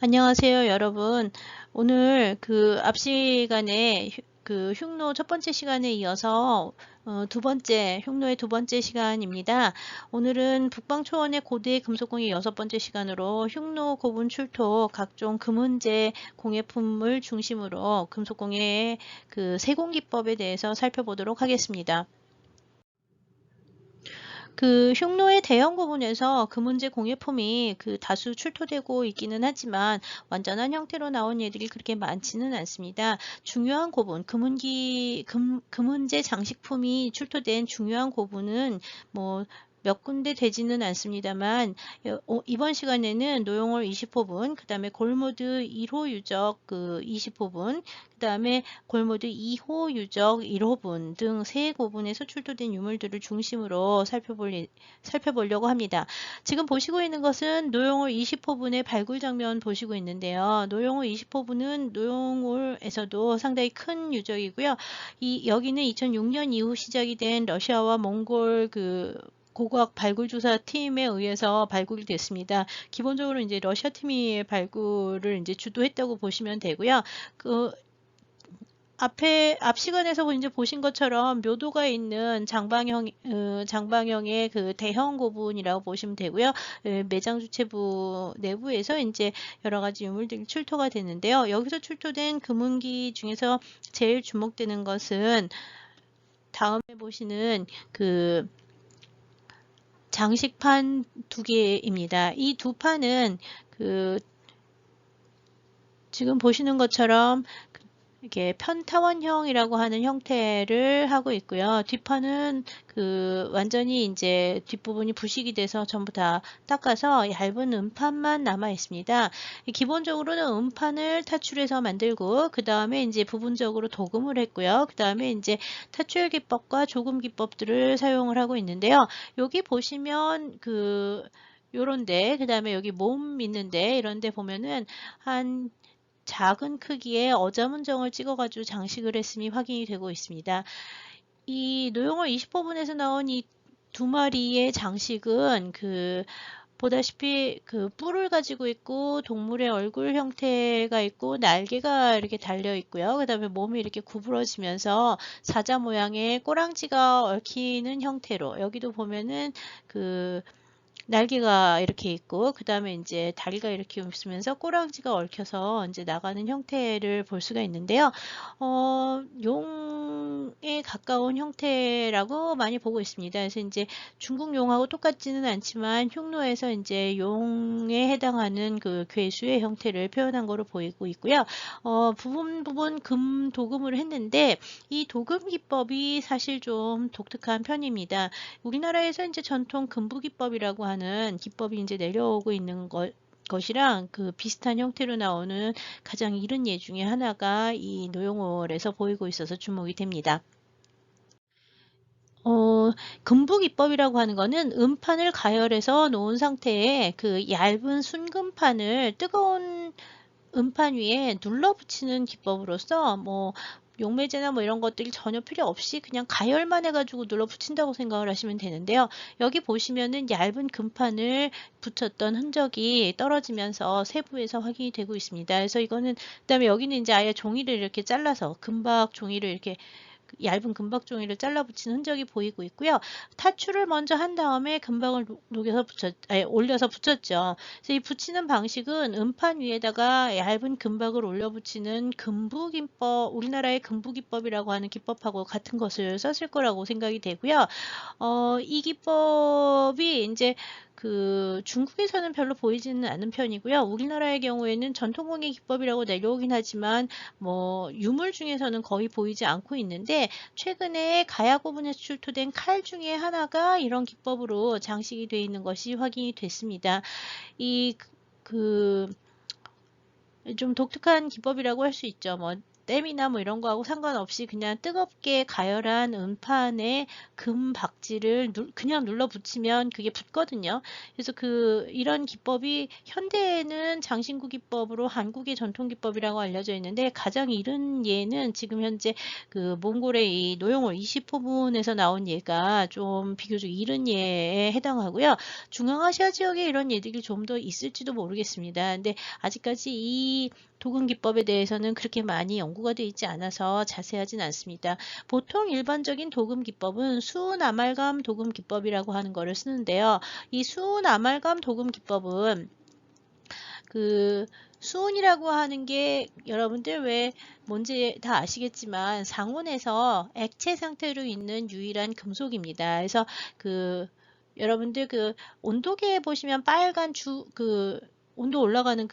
안녕하세요, 여러분. 오늘 앞 시간에 흉노 첫 번째 시간에 이어서 두 번째, 흉노의 두 번째 시간입니다. 오늘은 북방초원의 고대 금속공예 여섯 번째 시간으로 흉노 고분 출토 각종 금은재 공예품을 중심으로 금속공예의 세공기법에 대해서 살펴보도록 하겠습니다. 흉노의 대형 고분에서 금은재 공예품이 다수 출토되고 있기는 하지만 완전한 형태로 나온 예들이 그렇게 많지는 않습니다. 중요한 고분, 금은재 장식품이 출토된 중요한 고분은 몇 군데 되지는 않습니다만 이번 시간에는 노용월 20호분, 그 다음에 골모드 1호 유적 20호분, 그 다음에 골모드 2호 유적 1호분 등 세 고분에서 출토된 유물들을 중심으로 살펴보려고 합니다. 지금 보시고 있는 것은 노용월 20호분의 발굴 장면 보시고 있는데요. 노용월 20호분은 노용월에서도 상당히 큰 유적이고요. 여기는 2006년 이후 시작이 된 러시아와 몽골 고고학 발굴조사 팀에 의해서 발굴이 됐습니다. 기본적으로 이제 러시아 팀이 발굴을 이제 주도했다고 보시면 되고요. 앞 시간에서 이제 보신 것처럼 묘도가 있는 장방형의 대형 고분이라고 보시면 되고요. 매장 주체부 내부에서 이제 여러 가지 유물들이 출토가 되는데요. 여기서 출토된 금은기 중에서 제일 주목되는 것은 다음에 보시는 장식판 두 개입니다. 이 두 판은 지금 보시는 것처럼 이렇게 편타원형이라고 하는 형태를 하고 있고요. 뒷판은 완전히 이제 뒷부분이 부식이 돼서 전부 다 닦아서 얇은 음판만 남아 있습니다. 기본적으로는 음판을 타출해서 만들고 그 다음에 이제 부분적으로 도금을 했고요. 그 다음에 이제 타출 기법과 조금 기법들을 사용을 하고 있는데요. 여기 보시면 요런데 그 다음에 여기 몸 있는데 이런데 보면은 한 작은 크기의 어자문정을 찍어가지고 장식을 했음이 확인이 되고 있습니다. 이 노용월 20호분에서 나온 이 두 마리의 장식은 보다시피 뿔을 가지고 있고 동물의 얼굴 형태가 있고 날개가 이렇게 달려 있고요. 그 다음에 몸이 이렇게 구부러지면서 사자 모양의 꼬랑지가 얽히는 형태로 여기도 보면은 날개가 이렇게 있고 그 다음에 이제 다리가 이렇게 있으면서 꼬랑지가 얽혀서 이제 나가는 형태를 볼 수가 있는데요. 용에 가까운 형태라고 많이 보고 있습니다. 그래서 이제 중국 용하고 똑같지는 않지만 흉노에서 이제 용에 해당하는 괴수의 형태를 표현한 거로 보이고 있고요. 부분 금 도금을 했는데 이 도금 기법이 사실 좀 독특한 편입니다. 우리나라에서 이제 전통 금부기법이라고 하는 기법이 이제 내려오고 있는 것이랑 비슷한 형태로 나오는 가장 이른 예 중에 하나가 이 노용월에서 보이고 있어서 주목이 됩니다. 금부기법이라고 하는 거는 음판을 가열해서 놓은 상태에 얇은 순금판을 뜨거운 음판 위에 눌러붙이는 기법으로서 용매제나 이런 것들이 전혀 필요 없이 그냥 가열만 해가지고 눌러붙인다고 생각을 하시면 되는데요. 여기 보시면은 얇은 금판을 붙였던 흔적이 떨어지면서 세부에서 확인이 되고 있습니다. 그래서 이거는 그다음에 여기는 이제 아예 종이를 이렇게 잘라서 금박 종이를 이렇게 얇은 금박 종이를 잘라 붙인 흔적이 보이고 있고요. 타출을 먼저 한 다음에 금박을 올려서 붙였죠. 그래서 이 붙이는 방식은 음판 위에다가 얇은 금박을 올려 붙이는 금부기법, 우리나라의 금부기법이라고 하는 기법하고 같은 것을 썼을 거라고 생각이 되고요. 이 기법이 이제 중국에서는 별로 보이지는 않은 편이고요. 우리나라의 경우에는 전통공예 기법이라고 내려오긴 하지만 유물 중에서는 거의 보이지 않고 있는데 최근에 가야고분에서 출토된 칼 중에 하나가 이런 기법으로 장식이 되어 있는 것이 확인이 됐습니다. 이 좀 독특한 기법이라고 할 수 있죠. 댐이나 뭐 이런 거하고 상관없이 그냥 뜨겁게 가열한 은판에 금 박지를 그냥 눌러 붙이면 그게 붙거든요. 그래서 이런 기법이 현대에는 장신구 기법으로 한국의 전통 기법이라고 알려져 있는데, 가장 이른 예는 지금 현재 몽골의 이 노용월 20호분에서 나온 예가 좀 비교적 이른 예에 해당하고요. 중앙아시아 지역에 이런 예들이 좀 더 있을지도 모르겠습니다. 근데 아직까지 이 도금 기법에 대해서는 그렇게 많이 연구가 되어 있지 않아서 자세하진 않습니다. 보통 일반적인 도금 기법은 수은 아말감 도금 기법이라고 하는 거를 쓰는데요. 이 수은 아말감 도금 기법은 수은이라고 하는 게 여러분들 왜 뭔지 다 아시겠지만 상온에서 액체 상태로 있는 유일한 금속입니다. 그래서 여러분들 온도계에 보시면 빨간 온도 올라가는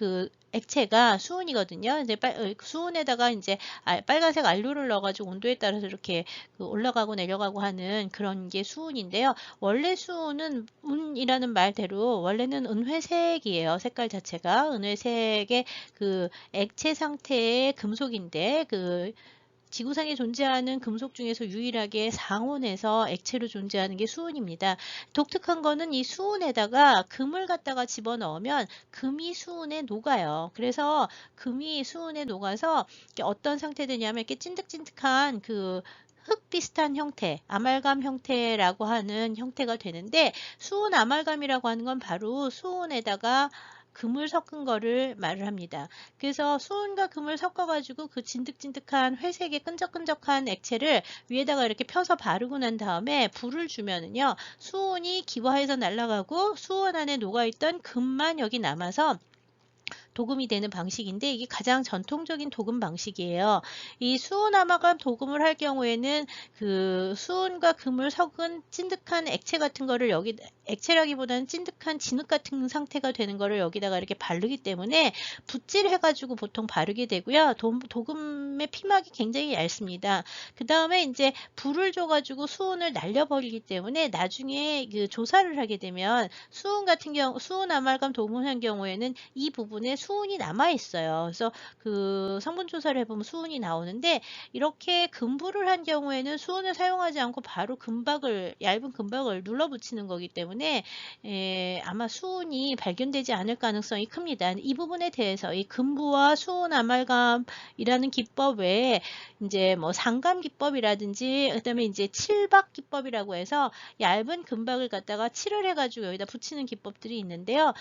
액체가 수은이거든요. 근데 수은에다가 이제 빨간색 알료를 넣어가지고 온도에 따라서 이렇게 올라가고 내려가고 하는 그런 게 수은인데요. 원래 수은은 운이라는 말대로 원래는 은회색이에요. 색깔 자체가 은회색의 액체 상태의 금속인데 지구상에 존재하는 금속 중에서 유일하게 상온에서 액체로 존재하는 게 수은입니다. 독특한 거는 이 수은에다가 금을 갖다가 집어넣으면 금이 수은에 녹아요. 그래서 금이 수은에 녹아서 어떤 상태 되냐면 이렇게 찐득찐득한 흙 비슷한 형태, 아말감 형태라고 하는 형태가 되는데, 수은 아말감이라고 하는 건 바로 수은에다가 금을 섞은 거를 말을 합니다. 그래서 수은과 금을 섞어가지고 진득진득한 회색의 끈적끈적한 액체를 위에다가 이렇게 펴서 바르고 난 다음에 불을 주면은요, 수은이 기화해서 날아가고 수은 안에 녹아있던 금만 여기 남아서 도금이 되는 방식인데, 이게 가장 전통적인 도금 방식이에요. 이 수은 아마감 도금을 할 경우에는 수은과 금을 섞은 찐득한 액체 같은 거를 액체라기보다는 찐득한 진흙 같은 상태가 되는 거를 여기다가 이렇게 바르기 때문에 붓질해가지고 보통 바르게 되고요. 도금의 피막이 굉장히 얇습니다. 그 다음에 이제 불을 줘가지고 수은을 날려버리기 때문에 나중에 조사를 하게 되면 수은 아말감 도금한 경우에는 이 부분에 수은이 남아 있어요. 그래서 성분 조사를 해보면 수은이 나오는데, 이렇게 금부를 한 경우에는 수은을 사용하지 않고 바로 얇은 금박을 눌러 붙이는 거기 때문에 아마 수은이 발견되지 않을 가능성이 큽니다. 이 부분에 대해서 이 금부와 수은 아말감이라는 기법 외에 이제 뭐 상감 기법이라든지, 그다음에 이제 칠박 기법이라고 해서 얇은 금박을 갖다가 칠을 해가지고 여기다 붙이는 기법들이 있는데요.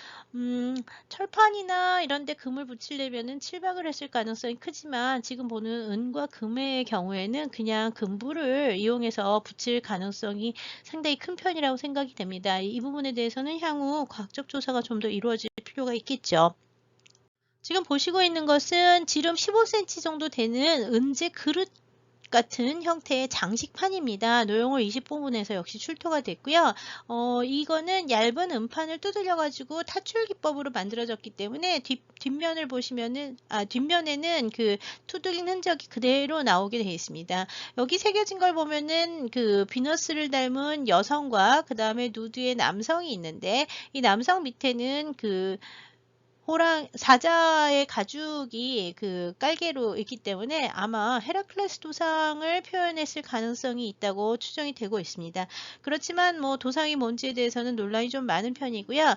철판이나 이런 데 금을 붙이려면은 칠박을 했을 가능성이 크지만, 지금 보는 은과 금의 경우에는 그냥 금부를 이용해서 붙일 가능성이 상당히 큰 편이라고 생각이 됩니다. 이 부분에 대해서는 향후 과학적 조사가 좀 더 이루어질 필요가 있겠죠. 지금 보시고 있는 것은 지름 15cm 정도 되는 은재 그릇 같은 형태의 장식판입니다. 노용월 20호분에서 역시 출토가 됐고요. 이거는 얇은 은판을 두들겨 가지고 타출 기법으로 만들어졌기 때문에 뒷면을 보시면은 뒷면에는 투들린 흔적이 그대로 나오게 되어 있습니다. 여기 새겨진 걸 보면은 비너스를 닮은 여성과 그 다음에 누드의 남성이 있는데, 이 남성 밑에는 사자의 가죽이 깔개로 있기 때문에 아마 헤라클레스 도상을 표현했을 가능성이 있다고 추정이 되고 있습니다. 그렇지만 뭐 도상이 뭔지에 대해서는 논란이 좀 많은 편이고요.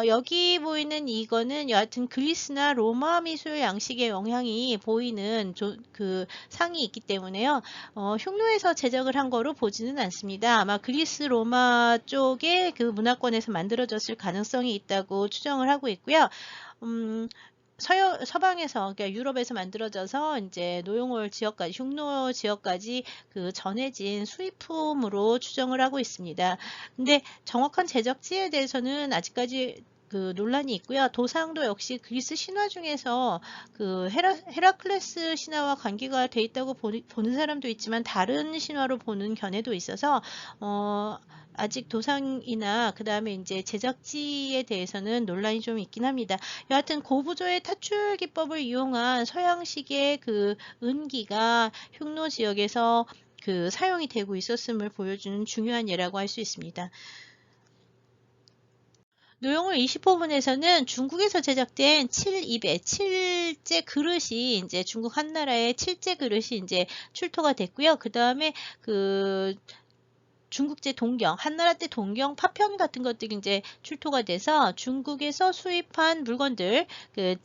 여기 보이는 이거는 여하튼 그리스나 로마 미술 양식의 영향이 보이는 상이 있기 때문에요. 흉노에서 제작을 한 거로 보지는 않습니다. 아마 그리스 로마 쪽의 문화권에서 만들어졌을 가능성이 있다고 추정을 하고 있고요. 서방에서, 그러니까 유럽에서 만들어져서 이제 노용월 지역까지, 흉노 지역까지 전해진 수입품으로 추정을 하고 있습니다. 근데 정확한 제작지에 대해서는 아직까지 논란이 있고요. 도상도 역시 그리스 신화 중에서 헤라클레스 신화와 관계가 돼 있다고 보는 사람도 있지만, 다른 신화로 보는 견해도 있어서 아직 도상이나 그 다음에 이제 제작지에 대해서는 논란이 좀 있긴 합니다. 여하튼 고부조의 타출 기법을 이용한 서양식의 은기가 흉노 지역에서 사용이 되고 있었음을 보여주는 중요한 예라고 할 수 있습니다. 노용을 20호분에서는 중국에서 제작된 7입의 7제 그릇이 이제 중국 한나라의 7제 그릇이 이제 출토가 됐고요. 그 다음에 그 중국제 동경, 한나라 때 동경 파편 같은 것들이 이제 출토가 돼서 중국에서 수입한 물건들, 그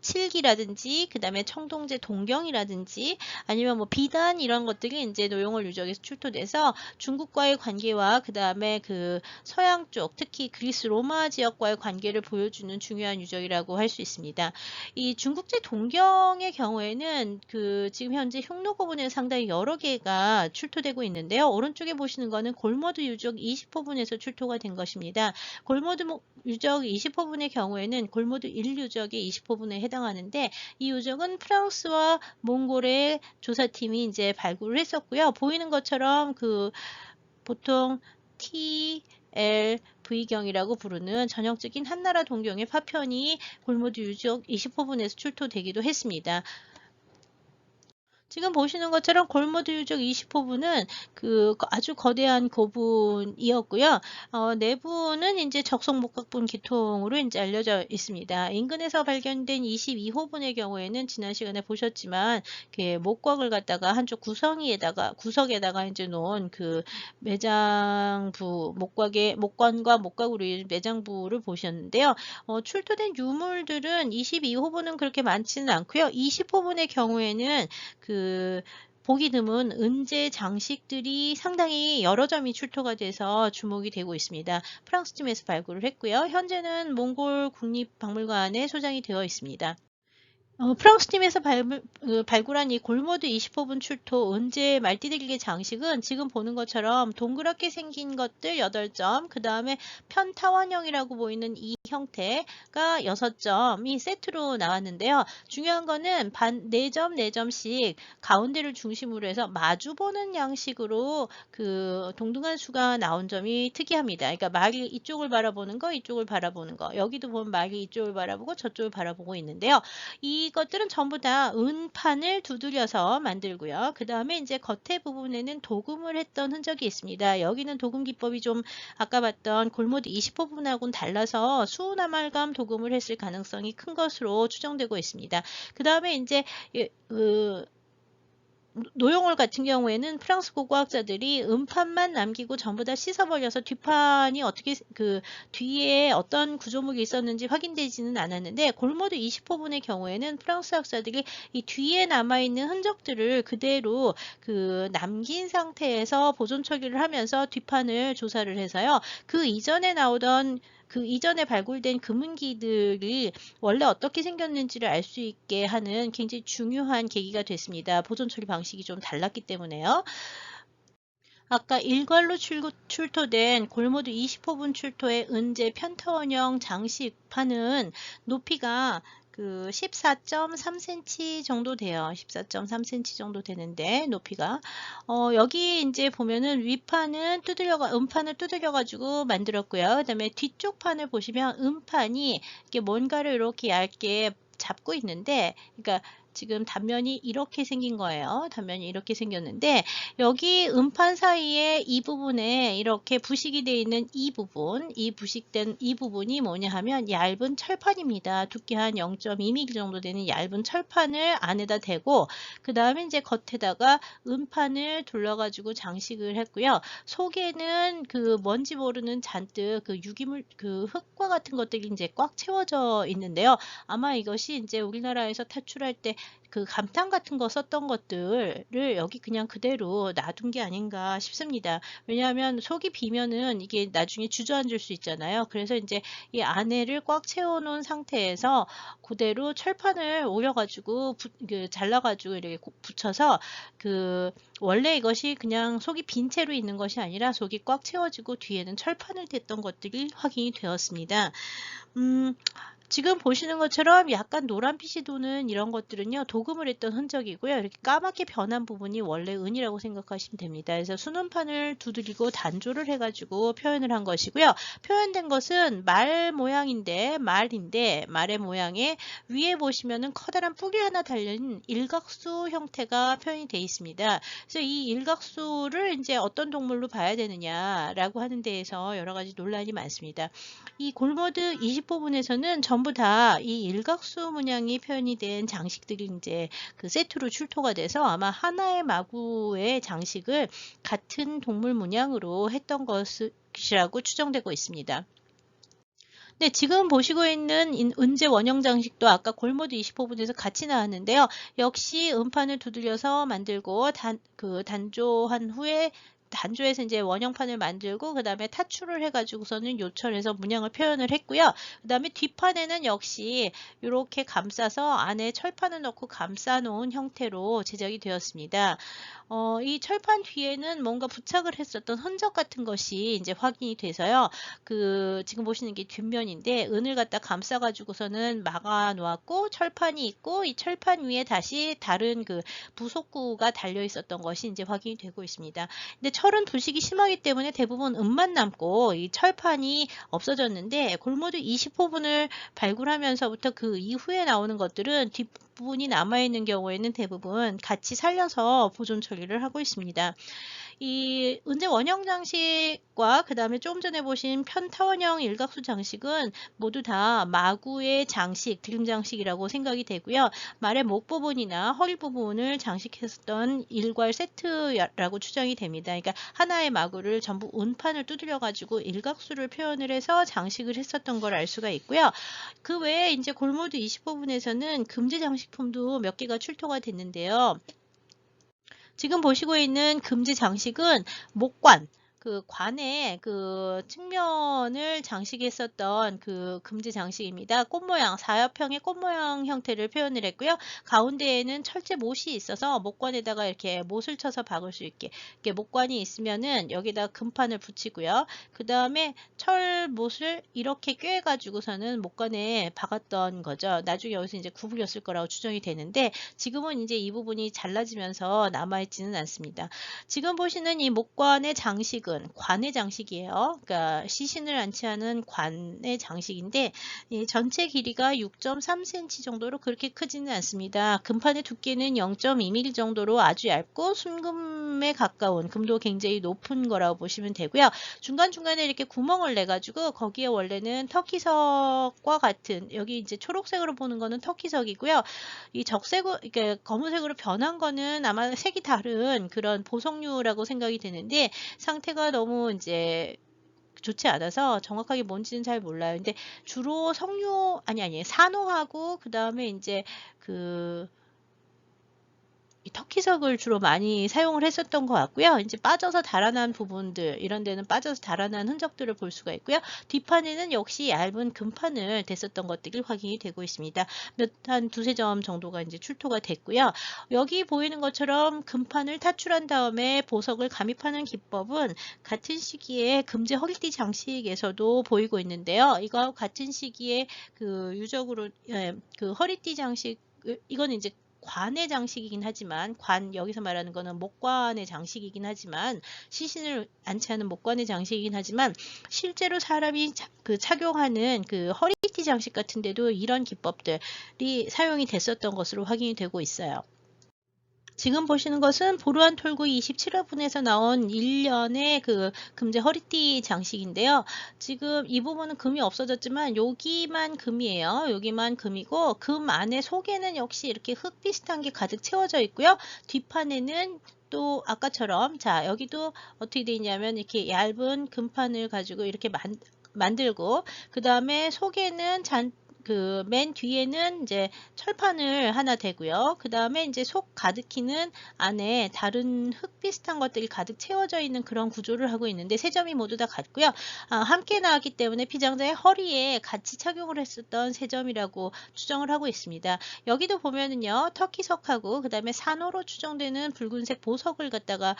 칠기라든지, 그 다음에 청동제 동경이라든지, 아니면 뭐 비단 이런 것들이 이제 노용을 유적에서 출토돼서 중국과의 관계와 그 다음에 그 서양 쪽, 특히 그리스 로마 지역과의 관계를 보여주는 중요한 유적이라고 할 수 있습니다. 이 중국제 동경의 경우에는 그 지금 현재 흉노고분에 상당히 여러 개가 출토되고 있는데요. 오른쪽에 보시는 거는 골모드 유적 20호분에서 출토가 된 것입니다. 골모드 유적 20호분의 경우에는 골모드 1유적의 20호분에 해당하는데 이 유적은 프랑스와 몽골의 조사팀이 이제 발굴을 했었고요. 보이는 것처럼 그 보통 TLV경이라고 부르는 전형적인 한나라 동경의 파편이 골모드 유적 20호분에서 출토되기도 했습니다. 지금 보시는 것처럼 골모드 유적 20호분은 그 아주 거대한 고분이었고요. 내부는 이제 적성목각분 기통으로 이제 알려져 있습니다. 인근에서 발견된 22호분의 경우에는 지난 시간에 보셨지만 이렇게 목곽을 갖다가 한쪽 구석에다가 이제 놓은 그 매장부 목관과 목각으로 이은 매장부를 보셨는데요. 출토된 유물들은 22호분은 그렇게 많지는 않고요. 20호분의 경우에는 그 보기 드문 은재 장식들이 상당히 여러 점이 출토가 돼서 주목이 되고 있습니다. 프랑스팀에서 발굴을 했고요. 현재는 몽골 국립박물관에 소장이 되어 있습니다. 프랑스 팀에서 발굴한 이 골모드 20호분 출토 은재 말띠들기 장식은 지금 보는 것처럼 동그랗게 생긴 것들 8점, 그 다음에 편타원형이라고 보이는 이 형태가 6점이 세트로 나왔는데요. 중요한 거는 4점, 4점씩 가운데를 중심으로 해서 마주보는 양식으로 그 동등한 수가 나온 점이 특이합니다. 그러니까 말이 이쪽을 바라보는 거, 이쪽을 바라보는 거. 여기도 보면 말이 이쪽을 바라보고 저쪽을 바라보고 있는데요. 이것들은 전부 다 은판을 두드려서 만들고요. 그 다음에 이제 겉에 부분에는 도금을 했던 흔적이 있습니다. 여기는 도금 기법이 좀 아까 봤던 골모드 20호분하고는 달라서 수은 아말감 도금을 했을 가능성이 큰 것으로 추정되고 있습니다. 그 다음에 이제 노용월 같은 경우에는 프랑스 고고학자들이 음판만 남기고 전부 다 씻어버려서 뒷판이 어떻게 그 뒤에 어떤 구조물이 있었는지 확인되지는 않았는데 골모드 20호분의 경우에는 프랑스 학자들이 이 뒤에 남아있는 흔적들을 그대로 그 남긴 상태에서 보존 처리를 하면서 뒷판을 조사를 해서요. 그 이전에 발굴된 금은기들이 원래 어떻게 생겼는지를 알 수 있게 하는 굉장히 중요한 계기가 됐습니다. 보존 처리 방식이 좀 달랐기 때문에요. 아까 일괄로 출토된 골모드 20호분 출토의 은재 편타원형 장식판은 높이가 그 14.3cm 정도 돼요. 14.3cm 정도 되는데 높이가 여기 이제 보면은 윗판은 음판을 두들겨 가지고 만들었고요. 그다음에 뒤쪽 판을 보시면 음판이 이렇게 뭔가를 이렇게 얇게 잡고 있는데, 그러니까 지금 단면이 이렇게 생긴 거예요. 단면이 이렇게 생겼는데 여기 음판 사이에 이 부분에 이렇게 부식이 되어 있는 이 부식된 이 부분이 뭐냐 하면 얇은 철판입니다. 두께 한 0.2mm 정도 되는 얇은 철판을 안에다 대고 그 다음에 이제 겉에다가 음판을 둘러가지고 장식을 했고요. 속에는 그 뭔지 모르는 잔뜩 그 유기물, 그 흙과 같은 것들이 이제 꽉 채워져 있는데요. 아마 이것이 이제 우리나라에서 탈출할 때 그 감탄 같은 거 썼던 것들을 여기 그냥 그대로 놔둔 게 아닌가 싶습니다. 왜냐하면 속이 비면은 이게 나중에 주저앉을 수 있잖아요. 그래서 이제 이 안에를 꽉 채워놓은 상태에서 그대로 철판을 오려가지고 잘라가지고 이렇게 붙여서 그 원래 이것이 그냥 속이 빈 채로 있는 것이 아니라 속이 꽉 채워지고 뒤에는 철판을 댔던 것들이 확인이 되었습니다. 지금 보시는 것처럼 약간 노란빛이 도는 이런 것들은요, 도금을 했던 흔적이고요. 이렇게 까맣게 변한 부분이 원래 은이라고 생각하시면 됩니다. 그래서 순음판을 두드리고 단조를 해가지고 표현을 한 것이고요. 표현된 것은 말인데 말의 모양에 위에 보시면은 커다란 뿔이 하나 달린 일각수 형태가 표현이 되어 있습니다. 그래서 이 일각수를 이제 어떤 동물로 봐야 되느냐라고 하는 데에서 여러 가지 논란이 많습니다. 이 골모드 20호분에서는 전부 다 이 일각수 문양이 표현이 된 장식들이 이제 그 세트로 출토가 돼서 아마 하나의 마구의 장식을 같은 동물 문양으로 했던 것이라고 추정되고 있습니다. 네, 지금 보시고 있는 은재 원형 장식도 아까 골모드 20호분에서 같이 나왔는데요. 역시 음판을 두들려서 만들고 단조한 후에 단조해서 이제 원형판을 만들고 그 다음에 타출을 해가지고서는 요철해서 문양을 표현을 했고요. 그 다음에 뒷판에는 역시 이렇게 감싸서 안에 철판을 넣고 감싸 놓은 형태로 제작이 되었습니다. 이 철판 뒤에는 뭔가 부착을 했었던 흔적 같은 것이 이제 확인이 돼서요. 지금 보시는 게 뒷면인데 은을 갖다 감싸 가지고서는 막아 놓았고 철판이 있고 이 철판 위에 다시 다른 부속구가 달려 있었던 것이 이제 확인이 되고 있습니다. 근데 철은 부식이 심하기 때문에 대부분 은만 남고 이 철판이 없어졌는데 골모드 20호분을 발굴하면서부터 그 이후에 나오는 것들은 뒷부분이 남아있는 경우에는 대부분 같이 살려서 보존 처리를 하고 있습니다. 이 은재 원형 장식과 그 다음에 조금 전에 보신 편타원형 일각수 장식은 모두 다 마구의 장식, 드림 장식이라고 생각이 되고요. 말의 목 부분이나 허리 부분을 장식했었던 일괄 세트라고 추정이 됩니다. 그러니까 하나의 마구를 전부 운판을 두드려 가지고 일각수를 표현을 해서 장식을 했었던 걸 알 수가 있고요. 그 외에 이제 골모드 25분에서는 금지 장식품도 몇 개가 출토가 됐는데요. 지금 보시고 있는 금지 장식은 목관, 관의 측면을 장식했었던 금지 장식입니다. 꽃 모양, 사엽형의 꽃 모양 형태를 표현을 했고요. 가운데에는 철제 못이 있어서 목관에다가 이렇게 못을 쳐서 박을 수 있게, 이렇게 목관이 있으면은 여기다 금판을 붙이고요. 그 다음에 철 못을 이렇게 꿰가지고서는 목관에 박았던 거죠. 나중에 여기서 이제 구부렸을 거라고 추정이 되는데 지금은 이제 이 부분이 잘라지면서 남아있지는 않습니다. 지금 보시는 이 목관의 장식은 관의 장식이에요. 그러니까 시신을 안치하는 관의 장식인데 이 전체 길이가 6.3cm 정도로 그렇게 크지는 않습니다. 금판의 두께는 0.2mm 정도로 아주 얇고 순금에 가까운 금도 굉장히 높은 거라고 보시면 되고요. 중간중간에 이렇게 구멍을 내 가지고 거기에 원래는 터키석과 같은 여기 이제 초록색으로 보는 거는 터키석이고요. 이 적색으로 이렇게 검은색으로 변한 거는 아마 색이 다른 그런 보석류라고 생각이 되는데 상태가 너무 이제 좋지 않아서 정확하게 뭔지는 잘 몰라요. 근데 주로 아니 산호하고 그다음에 이제 이 터키석을 주로 많이 사용을 했었던 것 같고요. 이제 빠져서 달아난 부분들, 이런 데는 빠져서 달아난 흔적들을 볼 수가 있고요. 뒷판에는 역시 얇은 금판을 댔었던 것들이 확인이 되고 있습니다. 한 두세 점 정도가 이제 출토가 됐고요. 여기 보이는 것처럼 금판을 타출한 다음에 보석을 감입하는 기법은 같은 시기에 금제 허리띠 장식에서도 보이고 있는데요. 이거 같은 시기에 유적으로 허리띠 장식 이거는 이제 관의 장식이긴 하지만 여기서 말하는 거는 목관의 장식이긴 하지만 시신을 안치하는 목관의 장식이긴 하지만 실제로 사람이 착용하는 허리띠 장식 같은 데도 이런 기법들이 사용이 됐었던 것으로 확인이 되고 있어요. 지금 보시는 것은 보르안 톨구 27화분에서 나온 1년의 금제 허리띠 장식인데요. 지금 이 부분은 금이 없어졌지만 여기만 금이에요. 여기만 금이고 금 안에 속에는 역시 이렇게 흙 비슷한 게 가득 채워져 있고요. 뒷판에는 또 아까처럼 여기도 어떻게 되어 있냐면 이렇게 얇은 금판을 가지고 이렇게 만들고 그 다음에 속에는 맨 뒤에는 이제 철판을 하나 대고요. 그 다음에 이제 속 가득히는 안에 다른 흙 비슷한 것들이 가득 채워져 있는 그런 구조를 하고 있는데 세 점이 모두 다 같고요. 함께 나왔기 때문에 피장자의 허리에 같이 착용을 했었던 세 점이라고 추정을 하고 있습니다. 여기도 보면은요. 터키석하고 그 다음에 산호로 추정되는 붉은색 보석을 갖다가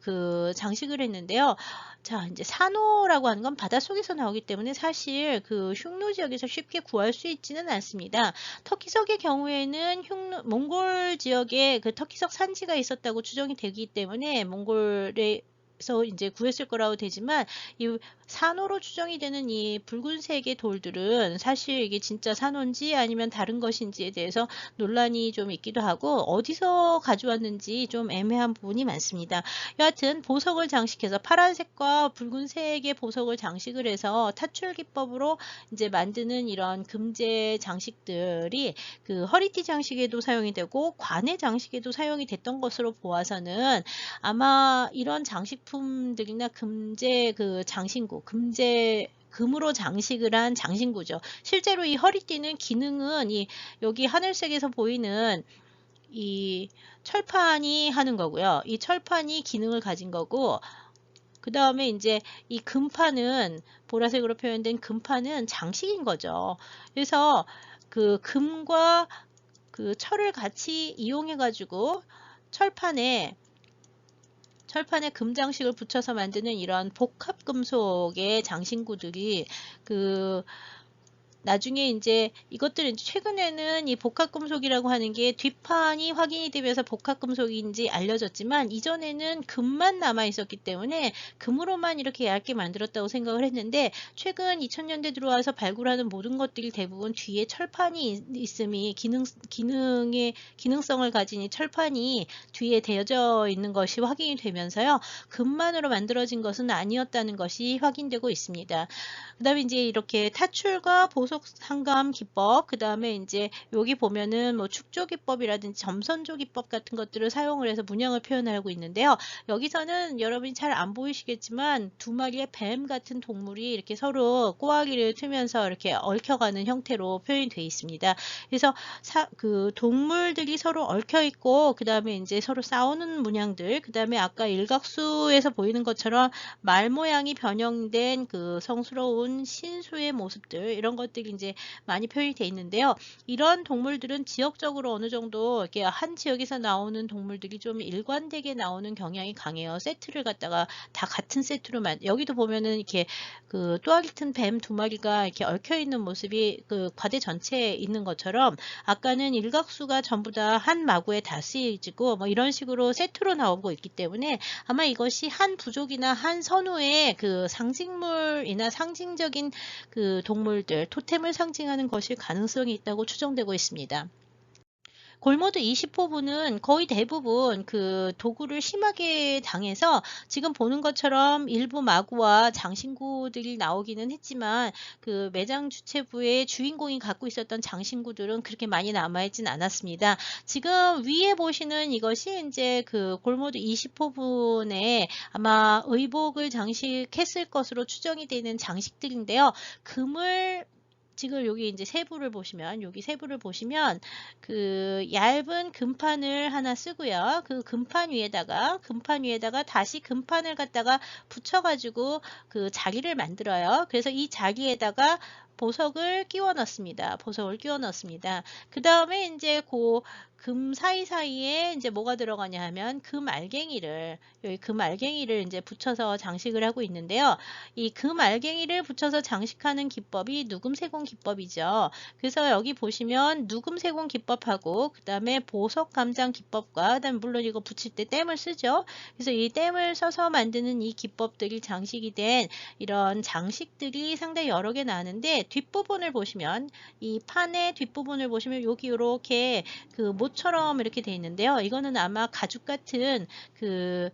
그 장식을 했는데요. 자, 이제 산호라고 하는 건 바닷속에서 나오기 때문에 사실 그 흉노 지역에서 쉽게 구할 수 있지는 않습니다. 터키석의 경우에는 몽골 지역에 그 터키석 산지가 있었다고 추정이 되기 때문에 몽골에 서 이제 구했을 거라고 되지만, 이 산호로 추정이 되는 이 붉은색의 돌들은 사실 이게 진짜 산호인지 아니면 다른 것인지에 대해서 논란이 좀 있기도 하고, 어디서 가져왔는지 좀 애매한 부분이 많습니다. 여하튼 보석을 장식해서 파란색과 붉은색의 보석을 장식을 해서 타출 기법으로 이제 만드는 이런 금제 장식들이 그 허리띠 장식에도 사용이 되고 관의 장식에도 사용이 됐던 것으로 보아서는, 아마 이런 장식품들이나 금제 그 장신구, 금으로 장식을 한 장신구죠. 실제로 이 허리띠는 기능은 이 여기 하늘색에서 보이는 이 철판이 하는 거고요. 이 철판이 기능을 가진 거고, 그 다음에 이제 이 금판은, 보라색으로 표현된 금판은 장식인 거죠. 그래서 그 금과 그 철을 같이 이용해 가지고 철판에 금장식을 붙여서 만드는 이런 복합 금속의 장신구들이 그 나중에 이제 이것들은 최근에는 이 복합금속이라고 하는 게 뒷판이 확인이 되면서 복합금속인지 알려졌지만, 이전에는 금만 남아 있었기 때문에 금으로만 이렇게 얇게 만들었다고 생각을 했는데, 최근 2000년대 들어와서 발굴하는 모든 것들이 대부분 뒤에 철판이 있음이, 기능성을 가진 이 철판이 뒤에 대어져 있는 것이 확인이 되면서요, 금만으로 만들어진 것은 아니었다는 것이 확인되고 있습니다. 그 다음에 이제 이렇게 타출과 보석 상감 기법, 그 다음에 이제 여기 보면은 뭐 축조 기법이라든지 점선조 기법 같은 것들을 사용을 해서 문양을 표현하고 있는데요. 여기서는 여러분이 잘 안 보이시겠지만 두 마리의 뱀 같은 동물이 이렇게 서로 꼬아기를 트면서 이렇게 얽혀가는 형태로 표현이 되어 있습니다. 그래서 그 동물들이 서로 얽혀 있고, 그 다음에 이제 서로 싸우는 문양들, 그 다음에 아까 일각수에서 보이는 것처럼 말 모양이 변형된 그 성스러운 신수의 모습들, 이런 것들이 이제 많이 표현이 되어 있는데요. 이런 동물들은 지역적으로 어느 정도 이렇게 한 지역에서 나오는 동물들이 좀 일관되게 나오는 경향이 강해요. 세트를 갖다가 다 같은 세트로 여기도 보면은 이렇게 그 또아기 튼 뱀 두 마리가 이렇게 얽혀 있는 모습이 그 과대 전체에 있는 것처럼, 아까는 일각수가 전부 다 한 마구에 다 쓰여지고 뭐 이런 식으로 세트로 나오고 있기 때문에, 아마 이것이 한 부족이나 한 선우의 그 상징물이나 상징적인 그 동물들, 토템을 상징하는 것일 가능성이 있다고 추정되고 있습니다. 골모드 20호부는 거의 대부분 그 도구를 심하게 당해서 지금 보는 것처럼 일부 마구와 장신구들이 나오기는 했지만, 그 매장 주체부의 주인공이 갖고 있었던 장신구들은 그렇게 많이 남아있진 않았습니다. 지금 위에 보시는 이것이 이제 그 골모드 20호분에 아마 의복을 장식했을 것으로 추정이 되는 장식들인데요. 지금 여기 이제 세부를 보시면, 여기 세부를 보시면 그 얇은 금판을 하나 쓰고요. 그 금판 위에다가 다시 금판을 갖다가 붙여가지고 그 자리를 만들어요. 그래서 이 자리에다가 보석을 끼워 넣습니다. 그 다음에 이제 그 금 사이사이에 이제 뭐가 들어가냐 하면 여기 금알갱이를 이제 붙여서 장식을 하고 있는데요. 이 금알갱이를 붙여서 장식하는 기법이 누금세공 기법이죠. 그래서 여기 보시면 누금세공 기법하고, 그 다음에 보석 감장 기법과, 그 다음에 물론 이거 붙일 때 땜을 쓰죠. 그래서 이 땜을 써서 만드는 이 기법들이 장식이 된 이런 장식들이 상당히 여러 개 나는데, 뒷부분을 보시면, 이 판의 뒷부분을 보시면 여기 이렇게 그 모처럼 이렇게 돼 있는데요. 이거는 아마 가죽 같은 그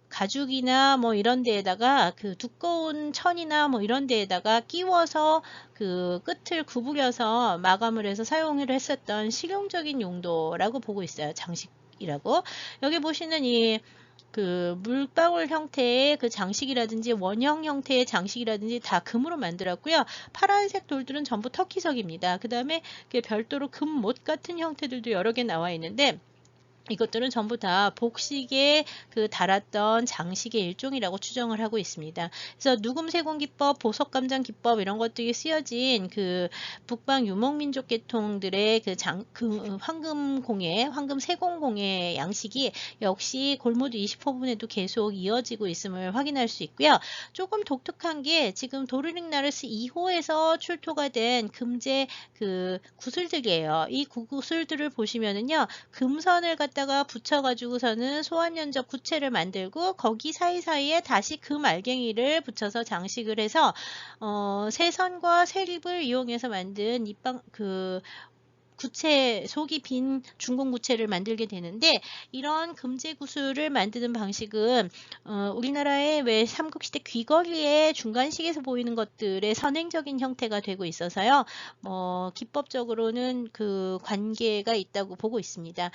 가죽이나 뭐 이런 데에다가 그 두꺼운 천이나 뭐 이런 데에다가 끼워서 그 끝을 구부려서 마감을 해서 사용을 했었던 실용적인 용도라고 보고 있어요. 장식이라고. 여기 보시는 이 그 물방울 형태의 그 장식이라든지 원형 형태의 장식이라든지 다 금으로 만들었고요. 파란색 돌들은 전부 터키석입니다. 그 다음에 별도로 금못 같은 형태들도 여러 개 나와 있는데, 이것들은 전부 다 복식에 달았던 장식의 일종이라고 추정을 하고 있습니다. 그래서 누금세공기법, 보석감장기법 이런 것들이 쓰여진 북방 유목민족 계통들의 황금공예, 황금세공공예 양식이 역시 골모드 20호분에도 계속 이어지고 있음을 확인할 수 있고요. 조금 독특한 게 지금 도르릭나르스 2호에서 출토가 된 금제 구슬들이에요. 이 구슬들을 보시면은요, 금선을 갖다가 붙여가지고서는 소환연적 구체를 만들고 거기 사이사이에 다시 금 알갱이를 붙여서 장식을 해서 새선과 새립을 이용해서 만든 구체, 속이 빈 중공 구체를 만들게 되는데, 이런 금제 구슬을 만드는 방식은 우리나라의 왜 삼국시대 귀걸이의 중간식에서 보이는 것들의 선행적인 형태가 되고 있어서요. 기법적으로는 관계가 있다고 보고 있습니다.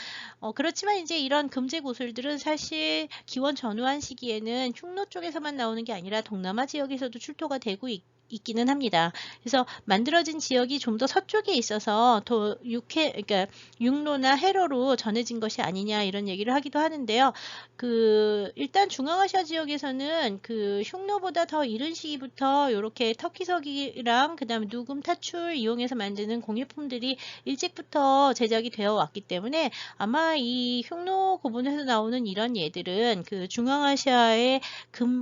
그렇지만 이제 이런 금제 구슬들은 사실 기원 전후한 시기에는 흉노 쪽에서만 나오는 게 아니라 동남아 지역에서도 출토가 되고 있기는 합니다. 그래서 만들어진 지역이 좀 더 서쪽에 있어서 더 그러니까 육로나 해로로 전해진 것이 아니냐 이런 얘기를 하기도 하는데요. 일단 중앙아시아 지역에서는 흉노보다 더 이른 시기부터 이렇게 터키석이랑 그다음에 누금, 타출 이용해서 만드는 공예품들이 일찍부터 제작이 되어 왔기 때문에 아마 이 흉노 고분에서 나오는 이런 예들은 중앙아시아의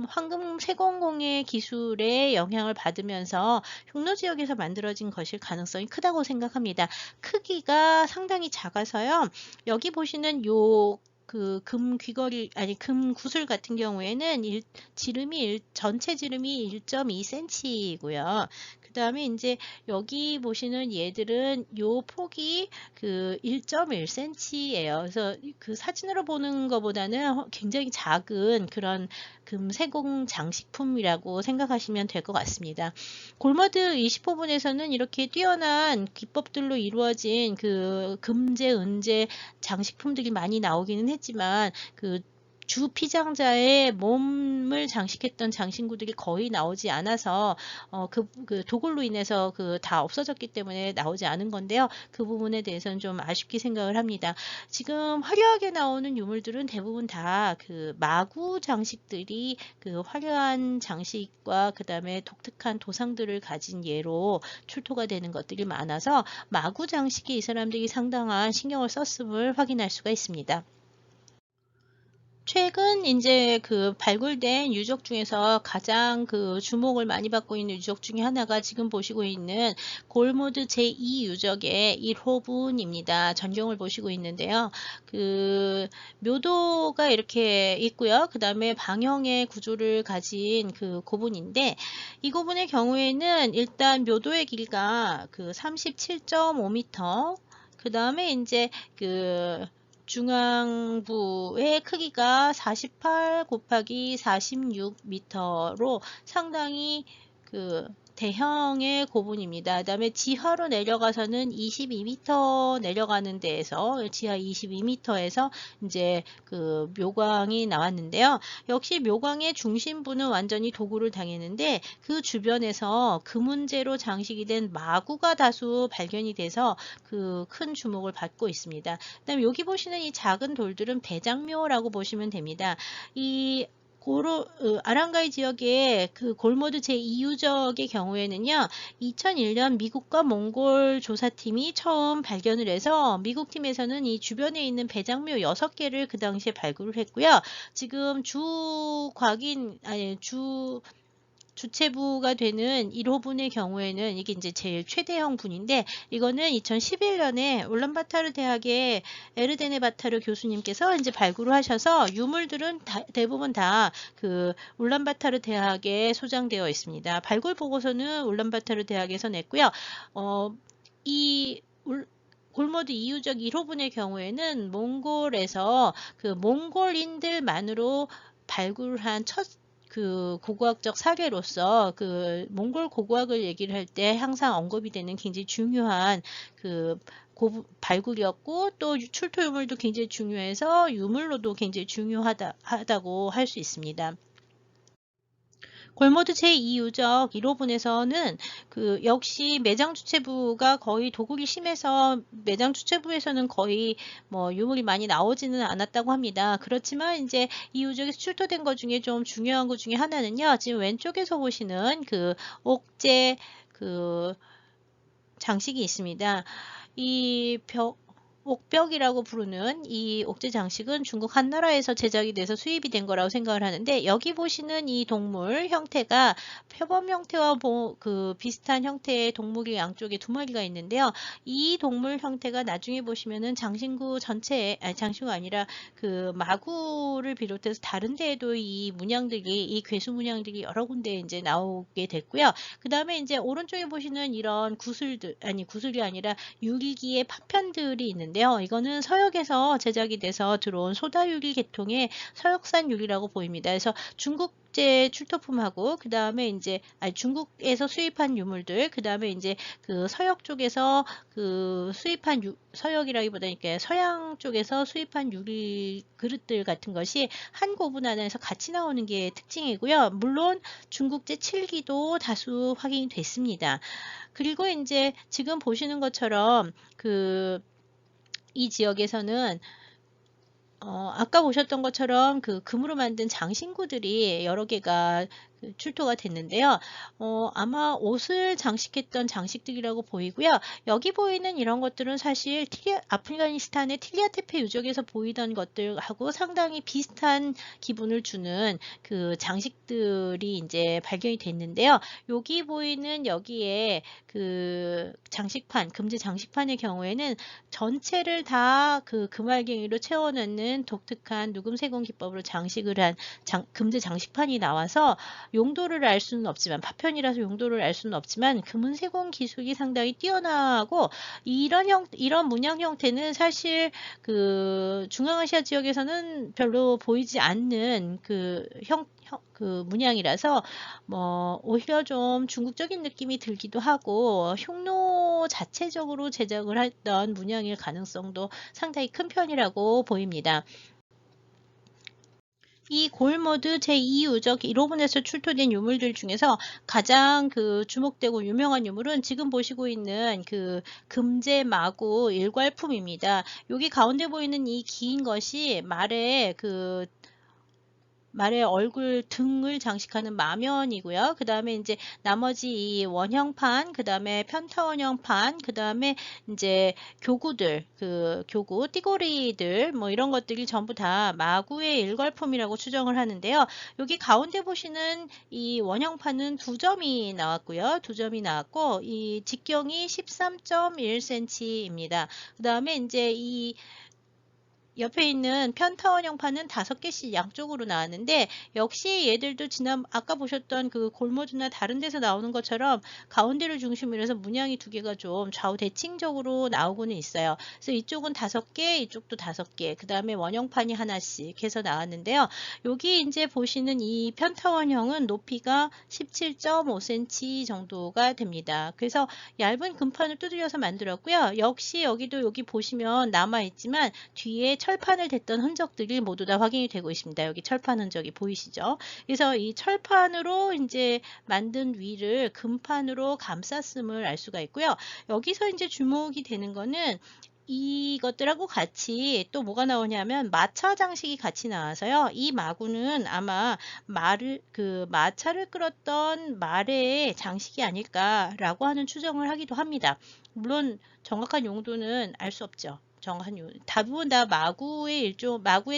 황금 세공공예 기술의 영향을 받으면서 흉노 지역에서 만들어진 것일 가능성이 크다고 생각합니다. 크기가 상당히 작아서요. 여기 보시는 금 귀걸이 아니 금 구슬 같은 경우에는 전체 지름이 1.2cm이고요. 그 다음에 이제 여기 보시는 얘들은 요 폭이 1.1cm예요. 그래서 사진으로 보는 것보다는 굉장히 작은 그런 금세공 장식품이라고 생각하시면 될 것 같습니다. 골머드 20호분에서는 이렇게 뛰어난 기법들로 이루어진 금제, 은제 장식품들이 많이 나오기는 했지만 주 피장자의 몸을 장식했던 장신구들이 거의 나오지 않아서 도굴로 인해서 다 없어졌기 때문에 나오지 않은 건데요. 그 부분에 대해서는 좀 아쉽게 생각을 합니다. 지금 화려하게 나오는 유물들은 대부분 다 마구 장식들이 화려한 장식과 그 다음에 독특한 도상들을 가진 예로 출토가 되는 것들이 많아서 마구 장식에 이 사람들이 상당한 신경을 썼음을 확인할 수가 있습니다. 최근 이제 발굴된 유적 중에서 가장 주목을 많이 받고 있는 유적 중에 하나가 지금 보시고 있는 골모드 제2 유적의 1호분입니다. 전경을 보시고 있는데요. 묘도가 이렇게 있고요. 그 다음에 방형의 구조를 가진 고분인데, 이 고분의 경우에는 일단 묘도의 길이가 37.5m, 그 다음에 이제 중앙부의 크기가 48 곱하기 46m로 상당히 대형의 고분입니다. 그 다음에 지하로 내려가서는 22m 내려가는 데에서 지하 22m에서 이제 묘광이 나왔는데요. 역시 묘광의 중심부는 완전히 도굴을 당했는데 그 주변에서 금은재로 장식이 된 마구가 다수 발견이 돼서 큰 주목을 받고 있습니다. 그다음에 여기 보시는 이 작은 돌들은 배장묘라고 보시면 됩니다. 이 아랑가이 지역의 골모드 제2유적의 경우에는요, 2001년 미국과 몽골 조사팀이 처음 발견을 해서 미국 팀에서는 이 주변에 있는 배장묘 6개를 그 당시에 발굴을 했고요. 지금 주체부가 되는 1호분의 경우에는 이게 이제 제일 최대형 분인데, 이거는 2011년에 울란바타르 대학의 에르데네 바타르 교수님께서 이제 발굴을 하셔서 유물들은 대부분 다 울란바타르 대학에 소장되어 있습니다. 발굴 보고서는 울란바타르 대학에서 냈고요. 골모드 2유적 1호분의 경우에는 몽골에서 몽골인들만으로 발굴한 첫 고고학적 사례로서 몽골 고고학을 얘기를 할 때 항상 언급이 되는 굉장히 중요한 발굴이었고, 또 출토 유물도 굉장히 중요해서 유물로도 굉장히 중요하다고 할 수 있습니다. 골모드 제2유적 1호분에서는 그 역시 매장 주체부가 거의 도굴이 심해서 매장 주체부에서는 거의 뭐 유물이 많이 나오지는 않았다고 합니다. 그렇지만 이제 이 유적에서 출토된 것 중에 좀 중요한 것 중에 하나는요. 지금 왼쪽에서 보시는 그 옥제 그 장식이 있습니다. 이 옥벽이라고 부르는 이 옥제 장식은 중국 한나라에서 제작이 돼서 수입이 된 거라고 생각을 하는데, 여기 보시는 이 동물 형태가 표범 형태와 그 비슷한 형태의 동물이 양쪽에 두 마리가 있는데요. 이 동물 형태가 나중에 보시면은 장신구 전체에, 아니 장신구 아니라 그 마구를 비롯해서 다른 데에도 이 문양들이, 이 괴수 문양들이 여러 군데 이제 나오게 됐고요. 그 다음에 이제 오른쪽에 보시는 이런 구슬들, 아니 구슬이 아니라 유리기의 파편들이 있는데요. 이거는 서역에서 제작이 돼서 들어온 소다유리 계통의 서역산 유리라고 보입니다. 그래서 중국제 출토품하고 그 다음에 이제 중국에서 수입한 유물들, 그 다음에 이제 그 서역 쪽에서 그 수입한 서역이라기보다는 서양 쪽에서 수입한 유리 그릇들 같은 것이 한 고분 안에서 같이 나오는 게 특징이고요. 물론 중국제 7기도 다수 확인이 됐습니다. 그리고 이제 지금 보시는 것처럼 이 지역에서는 아까 보셨던 것처럼 그 금으로 만든 장신구들이 여러 개가 출토가 됐는데요. 아마 옷을 장식했던 장식들이라고 보이고요. 여기 보이는 이런 것들은 사실 아프가니스탄의 틸리아테페 유적에서 보이던 것들하고 상당히 비슷한 기분을 주는 그 장식들이 이제 발견이 됐는데요. 여기 보이는 여기에 그 장식판, 금제 장식판의 경우에는 전체를 다 그 금알갱이로 채워넣는 독특한 누금세공 기법으로 장식을 한 금제 장식판이 나와서 용도를 알 수는 없지만, 파편이라서 용도를 알 수는 없지만 금은 세공 기술이 상당히 뛰어나고, 이런 문양 형태는 사실 그 중앙아시아 지역에서는 별로 보이지 않는 그 문양이라서 뭐 오히려 좀 중국적인 느낌이 들기도 하고, 흉노 자체적으로 제작을 했던 문양일 가능성도 상당히 큰 편이라고 보입니다. 이 골모드 제2유적 1호분에서 출토된 유물들 중에서 가장 그 주목되고 유명한 유물은 지금 보시고 있는 그 금제 마구 일괄품입니다. 여기 가운데 보이는 이 긴 것이 말의 얼굴 등을 장식하는 마면이고요. 그 다음에 이제 나머지 이 원형판, 그 다음에 편타원형판, 그 다음에 이제 교구들, 그 교구, 띠고리들, 뭐 이런 것들이 전부 다 마구의 일괄품이라고 추정을 하는데요. 여기 가운데 보시는 이 원형판은 2점이 나왔고요. 2점이 나왔고, 이 직경이 13.1cm입니다. 그 다음에 이제 이 옆에 있는 편타원형판은 5개씩 양쪽으로 나왔는데, 역시 얘들도 아까 보셨던 그 골모드나 다른 데서 나오는 것처럼 가운데를 중심으로 해서 문양이 2개가 좀 좌우 대칭적으로 나오고는 있어요. 그래서 이쪽은 5개, 이쪽도 5개, 그 다음에 원형판이 하나씩 해서 나왔는데요. 여기 이제 보시는 이 편타원형은 높이가 17.5cm 정도가 됩니다. 그래서 얇은 금판을 두드려서 만들었고요. 역시 여기 보시면 남아있지만 뒤에 철판을 댔던 흔적들이 모두 다 확인이 되고 있습니다. 여기 철판 흔적이 보이시죠? 그래서 이 철판으로 이제 만든 위를 금판으로 감쌌음을 알 수가 있고요. 여기서 이제 주목이 되는 거는 이것들하고 같이 또 뭐가 나오냐면 마차 장식이 같이 나와서요. 이 마구는 아마 마차를 끌었던 말의 장식이 아닐까라고 하는 추정을 하기도 합니다. 물론 정확한 용도는 알 수 없죠. 대부분 다 마구의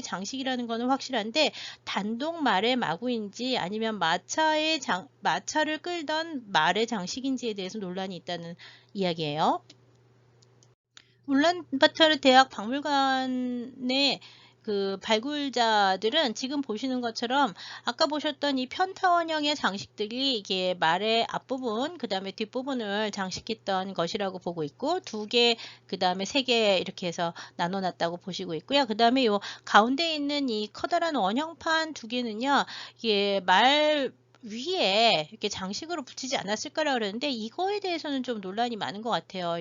장식이라는 거는 확실한데, 단독 말의 마구인지 아니면 마차를 끌던 말의 장식인지에 대해서 논란이 있다는 이야기예요. 울란바토르 대학 박물관의 그 발굴자들은 지금 보시는 것처럼 아까 보셨던 이 편타원형의 장식들이 이게 말의 앞부분, 그 다음에 뒷부분을 장식했던 것이라고 보고 있고, 2개, 그 다음에 3개 이렇게 해서 나눠놨다고 보시고 있고요. 그 다음에 요 가운데 있는 이 커다란 원형판 2개는요, 이게 말 위에 이렇게 장식으로 붙이지 않았을까라 그러는데, 이거에 대해서는 좀 논란이 많은 것 같아요.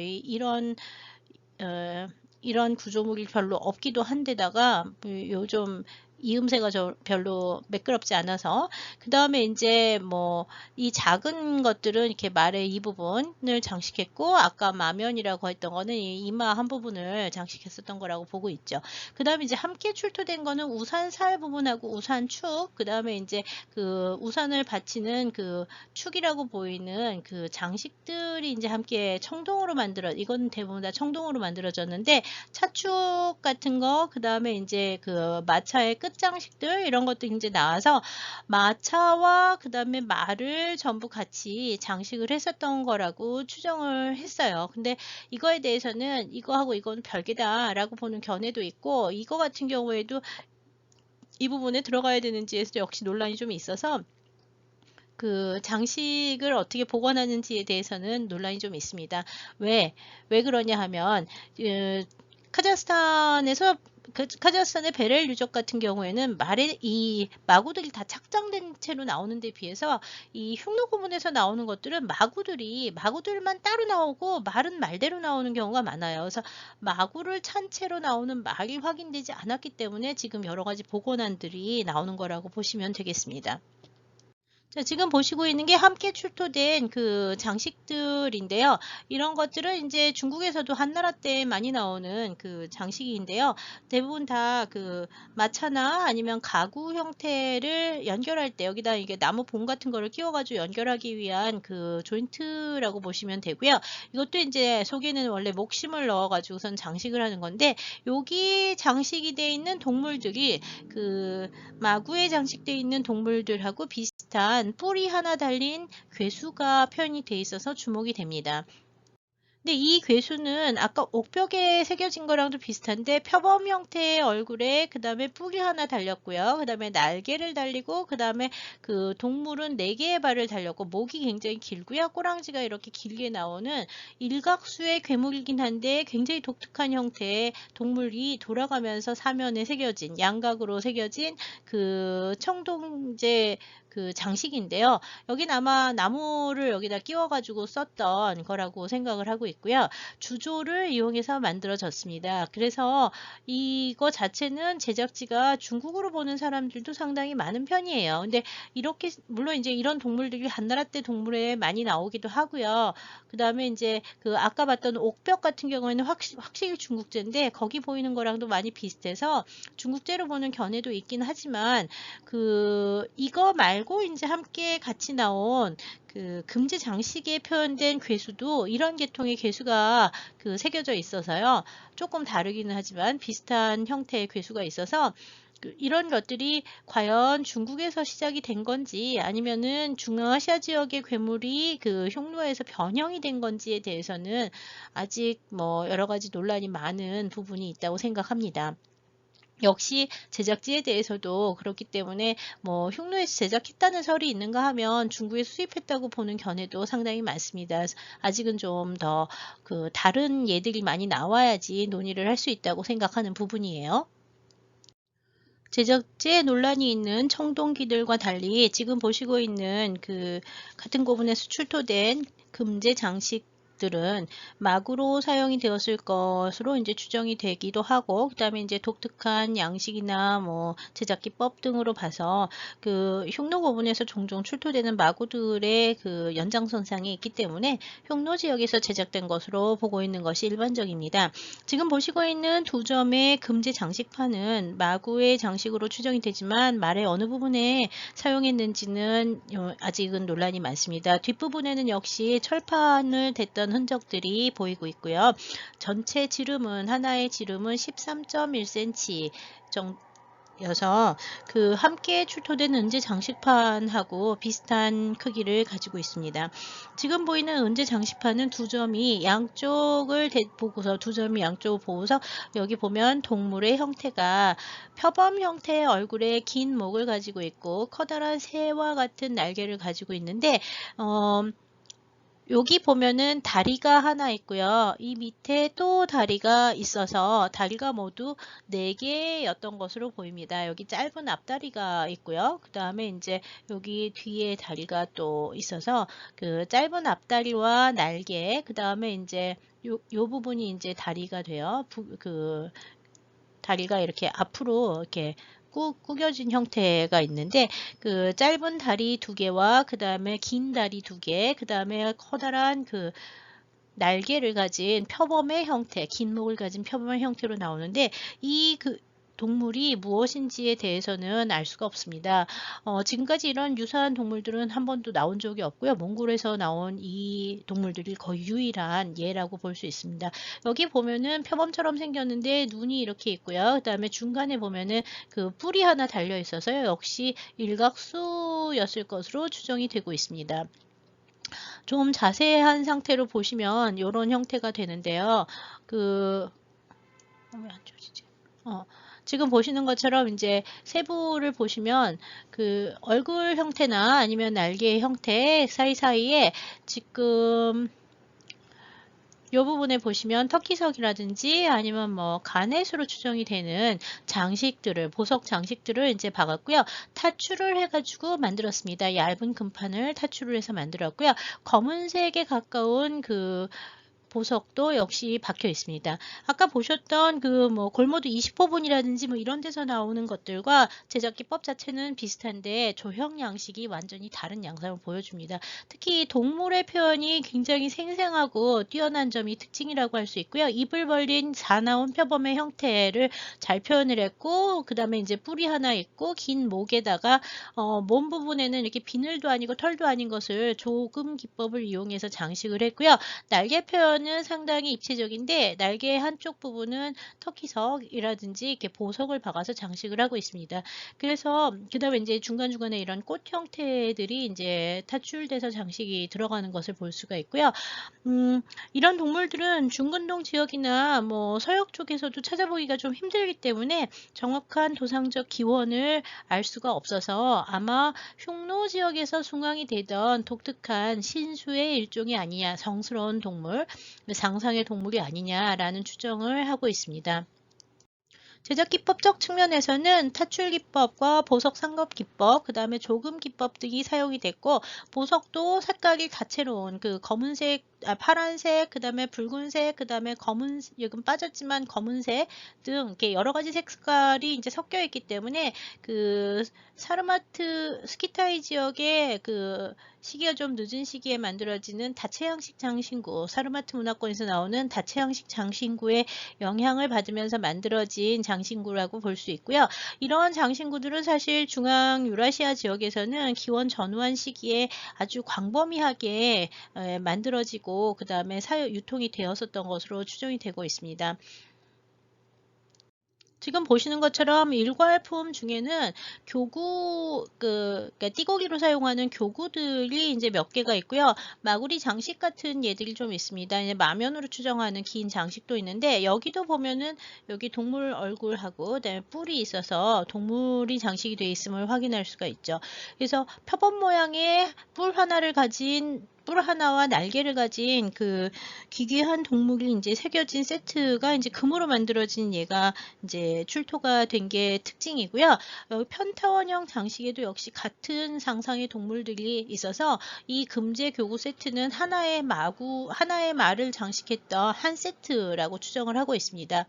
이런 구조물이 별로 없기도 한데다가 요즘 이음새가 별로 매끄럽지 않아서. 그 다음에 이제 뭐 이 작은 것들은 이렇게 말의 이 부분을 장식했고, 아까 마면이라고 했던 거는 이 이마 한 부분을 장식했었던 거라고 보고 있죠. 그 다음에 이제 함께 출토된 거는 우산살 부분하고 우산축, 그 다음에 이제 그 우산을 받치는 그 축이라고 보이는 그 장식들이 이제 함께 청동으로 이건 대부분 다 청동으로 만들어졌는데, 차축 같은 거, 그 다음에 이제 그 마차의 끝 장식들, 이런 것도 이제 나와서 마차와 그 다음에 말을 전부 같이 장식을 했었던 거라고 추정을 했어요. 근데 이거에 대해서는 이거하고 이거는 별개다라고 보는 견해도 있고, 이거 같은 경우에도 이 부분에 들어가야 되는지에서 역시 논란이 좀 있어서 그 장식을 어떻게 보관하는지에 대해서는 논란이 좀 있습니다. 왜 그러냐 하면 카자흐스탄에서 카자흐스탄의 베렐 유적 같은 경우에는 말에 이 마구들이 다 착장된 채로 나오는 데 비해서 이 흉노 고문에서 나오는 것들은 마구들만 따로 나오고 말은 말대로 나오는 경우가 많아요. 그래서 마구를 찬 채로 나오는 말이 확인되지 않았기 때문에 지금 여러 가지 복원안들이 나오는 거라고 보시면 되겠습니다. 자, 지금 보시고 있는 게 함께 출토된 그 장식들인데요. 이런 것들은 이제 중국에서도 한나라 때 많이 나오는 그 장식인데요. 대부분 다 그 마차나 아니면 가구 형태를 연결할 때 여기다 이게 나무 봉 같은 거를 끼워가지고 연결하기 위한 그 조인트라고 보시면 되고요. 이것도 이제 속에는 원래 목심을 넣어가지고선 장식을 하는 건데, 여기 장식이 되어 있는 동물들이 그 마구에 장식되어 있는 동물들하고 비슷한 뿔이 하나 달린 괴수가 표현이 되어 있어서 주목이 됩니다. 근데 이 괴수는 아까 옥벽에 새겨진 거랑도 비슷한데 표범 형태의 얼굴에 그 다음에 뿔이 하나 달렸고요. 그 다음에 날개를 달리고, 그 다음에 그 동물은 4개의 발을 달렸고 목이 굉장히 길고요. 꼬랑지가 이렇게 길게 나오는 일각수의 괴물이긴 한데 굉장히 독특한 형태의 동물이 돌아가면서 사면에 새겨진, 양각으로 새겨진 그 청동제 그 장식인데요. 여긴 아마 나무를 여기다 끼워가지고 썼던 거라고 생각을 하고 있고요. 주조를 이용해서 만들어졌습니다. 그래서 이거 자체는 제작지가 중국으로 보는 사람들도 상당히 많은 편이에요. 근데 이렇게 물론 이제 이런 동물들이 한나라 때 동물에 많이 나오기도 하고요. 그 다음에 이제 그 아까 봤던 옥벽 같은 경우에는 확실히 중국제인데 거기 보이는 거랑도 많이 비슷해서 중국제로 보는 견해도 있긴 하지만, 그 이거 말고 이제 함께 같이 나온 그 금제 장식에 표현된 괴수도 이런 계통의 괴수가 그 새겨져 있어서요. 조금 다르기는 하지만 비슷한 형태의 괴수가 있어서 이런 것들이 과연 중국에서 시작이 된 건지 아니면은 중앙아시아 지역의 괴물이 그 흉노에서 변형이 된 건지에 대해서는 아직 뭐 여러 가지 논란이 많은 부분이 있다고 생각합니다. 역시 제작지에 대해서도 그렇기 때문에 뭐 흉노에서 제작했다는 설이 있는가 하면 중국에서 수입했다고 보는 견해도 상당히 많습니다. 아직은 좀 더 그 다른 예들이 많이 나와야지 논의를 할 수 있다고 생각하는 부분이에요. 제작재 논란이 있는 청동기들과 달리 지금 보시고 있는 그 같은 고분에서 출토된 금제 장식들은 마구로 사용이 되었을 것으로 이제 추정이 되기도 하고, 그다음에 이제 독특한 양식이나 뭐 제작 기법 등으로 봐서 그 흉노 고분에서 종종 출토되는 마구들의 그 연장선상이 있기 때문에 흉노 지역에서 제작된 것으로 보고 있는 것이 일반적입니다. 지금 보시고 있는 두 점의 금제 장식판은 마구의 장식으로 추정이 되지만 말의 어느 부분에 사용했는지는 아직은 논란이 많습니다. 뒷부분에는 역시 철판을 댔던 흔적들이 보이고 있고요. 전체 지름은 하나의 지름은 13.1cm 정도 여서 그 함께 출토된 은제 장식판하고 비슷한 크기를 가지고 있습니다. 지금 보이는 은제 장식판은 두 점이 양쪽을 보고서 여기 보면 동물의 형태가 표범 형태의 얼굴에 긴 목을 가지고 있고 커다란 새와 같은 날개를 가지고 있는데, 여기 보면은 다리가 하나 있고요. 이 밑에 또 다리가 있어서 다리가 모두 4개였던 것으로 보입니다. 여기 짧은 앞다리가 있고요. 그 다음에 이제 여기 뒤에 다리가 또 있어서 그 짧은 앞다리와 날개, 그 다음에 이제 요 부분이 이제 다리가 돼요. 그 다리가 이렇게 앞으로 이렇게 구겨진 형태가 있는데 그 짧은 다리 2개와 그 다음에 긴 다리 2개, 그 다음에 커다란 그 날개를 가진 표범의 형태, 긴 목을 가진 표범의 형태로 나오는데 이 동물이 무엇인지에 대해서는 알 수가 없습니다. 지금까지 이런 유사한 동물들은 한 번도 나온 적이 없고요. 몽골에서 나온 이 동물들이 거의 유일한 예라고 볼 수 있습니다. 여기 보면은 표범처럼 생겼는데 눈이 이렇게 있고요. 그 다음에 중간에 보면은 그 뿔이 하나 달려 있어서요. 역시 일각수였을 것으로 추정이 되고 있습니다. 좀 자세한 상태로 보시면 이런 형태가 되는데요. 왜 안 좋아지지? 지금 보시는 것처럼 이제 세부를 보시면 그 얼굴 형태나 아니면 날개 형태 사이사이에 지금 이 부분에 보시면 터키석이라든지 아니면 뭐 가넷으로 추정이 되는 장식들을, 보석 장식들을 이제 박았고요. 타출을 해가지고 만들었습니다. 얇은 금판을 타출을 해서 만들었고요. 검은색에 가까운 그 보석도 역시 박혀 있습니다. 아까 보셨던 그 뭐 골모드 20호분이라든지 뭐 이런 데서 나오는 것들과 제작 기법 자체는 비슷한데 조형 양식이 완전히 다른 양상을 보여줍니다. 특히 동물의 표현이 굉장히 생생하고 뛰어난 점이 특징이라고 할 수 있고요. 입을 벌린 사나운 표범의 형태를 잘 표현을 했고, 그 다음에 이제 뿔이 하나 있고 긴 목에다가 몸 부분에는 이렇게 비늘도 아니고 털도 아닌 것을 조금 기법을 이용해서 장식을 했고요. 날개 표현은 상당히 입체적인데 날개 한쪽 부분은 터키석이라든지 이렇게 보석을 박아서 장식을 하고 있습니다. 그래서 그 다음에 이제 중간중간에 이런 꽃 형태들이 이제 타출돼서 장식이 들어가는 것을 볼 수가 있고요. 이런 동물들은 중근동 지역이나 뭐 서역 쪽에서도 찾아보기가 좀 힘들기 때문에 정확한 도상적 기원을 알 수가 없어서 아마 흉노 지역에서 숭앙이 되던 독특한 신수의 일종이 아니냐, 성스러운 동물, 상상의 동물이 아니냐라는 추정을 하고 있습니다. 제작 기법적 측면에서는 타출 기법과 보석 상급 기법, 그 다음에 조금 기법 등이 사용이 됐고, 보석도 색깔이 다채로운 그 검은색, 파란색, 그 다음에 붉은색, 그 다음에 여긴 빠졌지만 검은색 등 이렇게 여러 가지 색깔이 이제 섞여 있기 때문에 그 사르마트 스키타이 지역의 그 시기가 좀 늦은 시기에 만들어지는 다채양식 장신구, 사르마트 문화권에서 나오는 다채양식 장신구의 영향을 받으면서 만들어진 장신구라고 볼 수 있고요. 이런 장신구들은 사실 중앙 유라시아 지역에서는 기원 전후한 시기에 아주 광범위하게 만들어지고 그 다음에 유통이 되었었던 것으로 추정이 되고 있습니다. 지금 보시는 것처럼 일괄품 중에는 교구, 그러니까 띠고기로 사용하는 교구들이 이제 몇 개가 있고요. 마구리 장식 같은 얘들이 좀 있습니다. 이제 마면으로 추정하는 긴 장식도 있는데, 여기도 보면은 여기 동물 얼굴하고 그다음에 뿔이 있어서 동물이 장식이 되어 있음을 확인할 수가 있죠. 그래서 표범 모양의 뿔 하나와 날개를 가진 그 기괴한 동물이 이제 새겨진 세트가 이제 금으로 만들어진 얘가 이제 출토가 된 게 특징이고요. 편타원형 장식에도 역시 같은 상상의 동물들이 있어서 이 금제 교구 세트는 하나의 말을 장식했던 한 세트라고 추정을 하고 있습니다.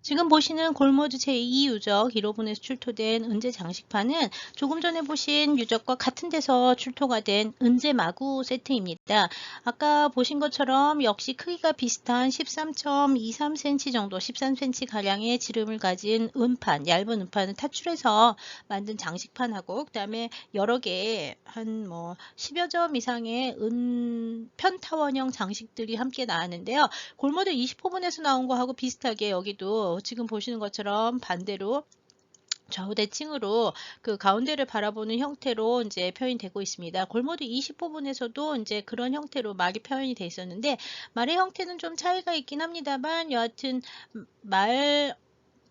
지금 보시는 골모드 제2 유적 1호분에서 출토된 은제 장식판은 조금 전에 보신 유적과 같은 데서 출토가 된 은제 마구 세트입니다. 아까 보신 것처럼 역시 크기가 비슷한 13.23cm 정도, 13cm 가량의 지름을 가진 얇은 은판을 타출해서 만든 장식판하고, 그 다음에 여러 개의 한 뭐 10여 점 이상의 편타원형 장식들이 함께 나왔는데요. 골모드 20호분에서 나온 거하고 비슷하게 여기도 지금 보시는 것처럼 반대로 좌우대칭으로 그 가운데를 바라보는 형태로 이제 표현이 되고 있습니다. 골모드 20호분에서도 이제 그런 형태로 말이 표현이 돼 있었는데, 말의 형태는 좀 차이가 있긴 합니다만 여하튼 말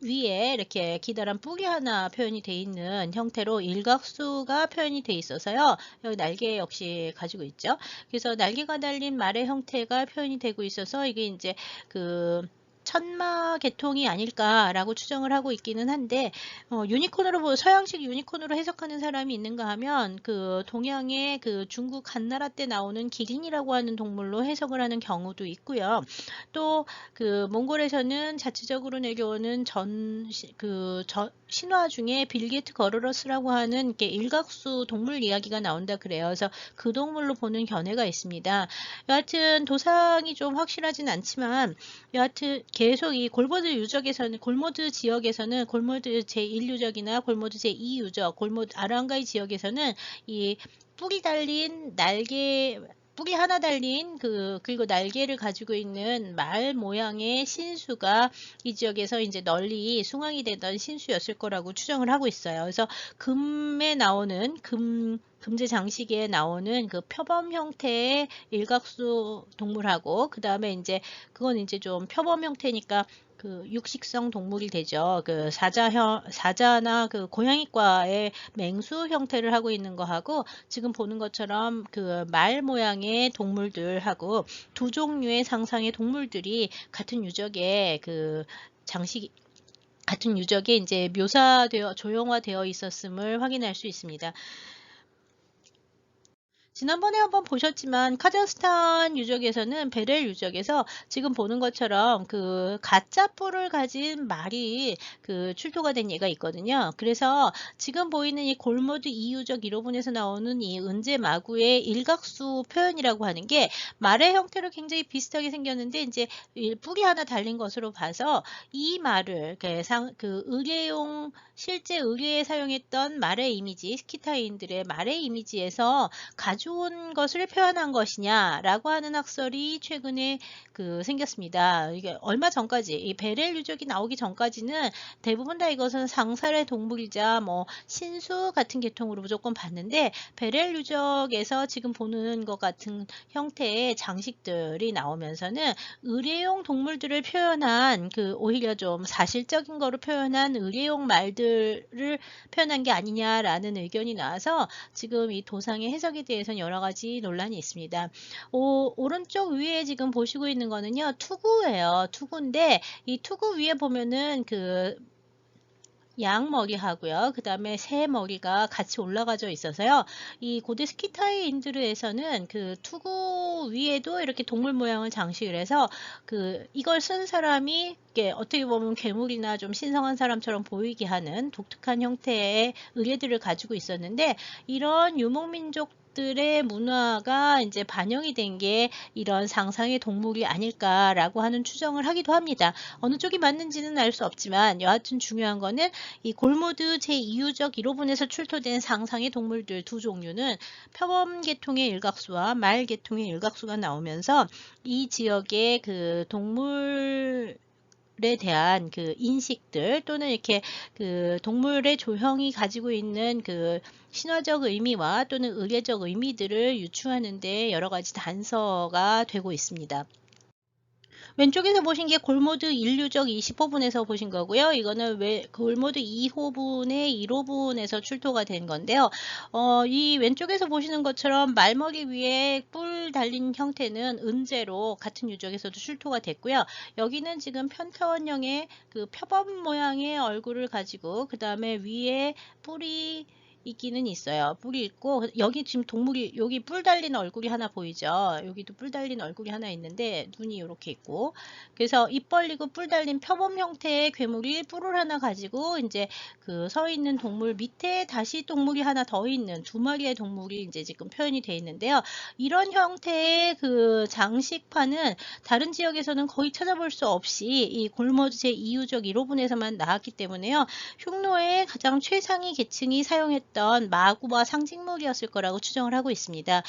위에 이렇게 기다란 뿔이 하나 표현이 되어 있는 형태로 일각수가 표현이 되어 있어서요. 여기 날개 역시 가지고 있죠. 그래서 날개가 달린 말의 형태가 표현이 되고 있어서 이게 이제 그 천마 계통이 아닐까라고 추정을 하고 있기는 한데 유니콘으로 서양식 유니콘으로 해석하는 사람이 있는가 하면 그 동양의 그 중국 한나라 때 나오는 기린이라고 하는 동물로 해석을 하는 경우도 있고요. 또 그 몽골에서는 자체적으로 내려오는 신화 중에 빌게트 거르러스라고 하는 이렇게 일각수 동물 이야기가 나온다 그래요. 그래서 그 동물로 보는 견해가 있습니다. 여하튼 도상이 좀 확실하진 않지만 여하튼 계속 이 골모드 지역에서는 골모드 제1유적이나 골모드 제2유적, 골모드 아랑가이 지역에서는 이 뿌리 하나 달린 그리고 날개를 가지고 있는 말 모양의 신수가 이 지역에서 이제 널리 숭앙이 되던 신수였을 거라고 추정을 하고 있어요. 그래서 금제 장식에 나오는 그 표범 형태의 일각수 동물하고 그 다음에 이제 그건 이제 좀 표범 형태니까 그 육식성 동물이 되죠. 그 사자나 그 고양이과의 맹수 형태를 하고 있는 거하고 지금 보는 것처럼 그 말 모양의 동물들하고 두 종류의 상상의 동물들이 같은 유적에 같은 유적에 이제 조형화되어 있었음을 확인할 수 있습니다. 지난번에 한번 보셨지만 카자흐스탄 유적에서는 베렐 유적에서 지금 보는 것처럼 그 가짜 뿔을 가진 말이 출토가 된 예가 있거든요. 그래서 지금 보이는 이 골모드 이유적 1호분에서 나오는 이 은제 마구의 일각수 표현이라고 하는 게 말의 형태로 굉장히 비슷하게 생겼는데 이제 뿔이 하나 달린 것으로 봐서 이 말을 실제 의뢰에 사용했던 말의 이미지, 스키타인들의 말의 이미지에서 가져온 것을 표현한 것이냐라고 하는 학설이 최근에 생겼습니다. 이게 얼마 전까지 이 베렐 유적이 나오기 전까지는 대부분 다 이것은 상살의 동물이자 뭐 신수 같은 계통으로 무조건 봤는데 베렐 유적에서 지금 보는 것 같은 형태의 장식들이 나오면서는 의뢰용 동물들을 표현한 오히려 좀 사실적인 거로 표현한 의뢰용 말들을 표현한 게 아니냐라는 의견이 나와서 지금 이 도상의 해석에 대해서는 여러 가지 논란이 있습니다. 오른쪽 위에 지금 보시고 있는 거는요, 투구예요. 투구인데 이 투구 위에 보면은 양머리 하고요. 그 다음에 새 머리가 같이 올라가져 있어서요. 이 고대 스키타이인들에서는 투구 위에도 이렇게 동물 모양을 장식을 해서 이걸 쓴 사람이 어떻게 보면 괴물이나 좀 신성한 사람처럼 보이게 하는 독특한 형태의 의뢰들을 가지고 있었는데 이런 유목민족들의 문화가 이제 반영이 된 게 이런 상상의 동물이 아닐까라고 하는 추정을 하기도 합니다. 어느 쪽이 맞는지는 알 수 없지만 여하튼 중요한 거는 이 골모드 제2유적 1호분에서 출토된 상상의 동물들 두 종류는 표범 계통의 일각수와 말 계통의 일각수가 나오면서 이 지역의 동물에 대한 인식들 또는 이렇게 동물의 조형이 가지고 있는 신화적 의미와 또는 의례적 의미들을 유추하는 데 여러 가지 단서가 되고 있습니다. 왼쪽에서 보신 게 골모드 1유적 20호분에서 보신 거고요. 이거는 골모드 2호분의 1호분에서 출토가 된 건데요. 이 왼쪽에서 보시는 것처럼 말머리 위에 뿔 달린 형태는 은제로 같은 유적에서도 출토가 됐고요. 여기는 지금 편타원형의 표범 모양의 얼굴을 가지고 그 다음에 위에 뿔이 있기는 있어요. 뿔이 있고 여기 지금 여기 뿔 달린 얼굴이 하나 보이죠. 여기도 뿔 달린 얼굴이 하나 있는데 눈이 이렇게 있고 그래서 입 벌리고 뿔 달린 표범 형태의 괴물이 뿔을 하나 가지고 이제 서 있는 동물 밑에 다시 동물이 하나 더 있는 두 마리의 동물이 이제 지금 표현이 되어 있는데요. 이런 형태의 장식판은 다른 지역에서는 거의 찾아볼 수 없이 이 골모드 제2유적 1호분에서만 나왔기 때문에요. 흉노의 가장 최상위 계층이 사용했던 마구와 상징물이었을 거라고 추정을 하고 있습니다.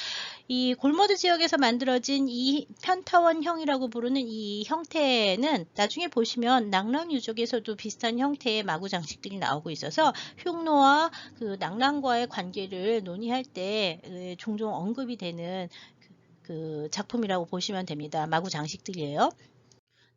이 골모드 지역에서 만들어진 이 편타원형이라고 부르는 이 형태는 나중에 보시면 낙랑 유적에서도 비슷한 형태의 마구 장식들이 나오고 있어서 흉노와 낙랑과의 관계를 논의할 때 종종 언급이 되는 작품이라고 보시면 됩니다. 마구 장식들이에요.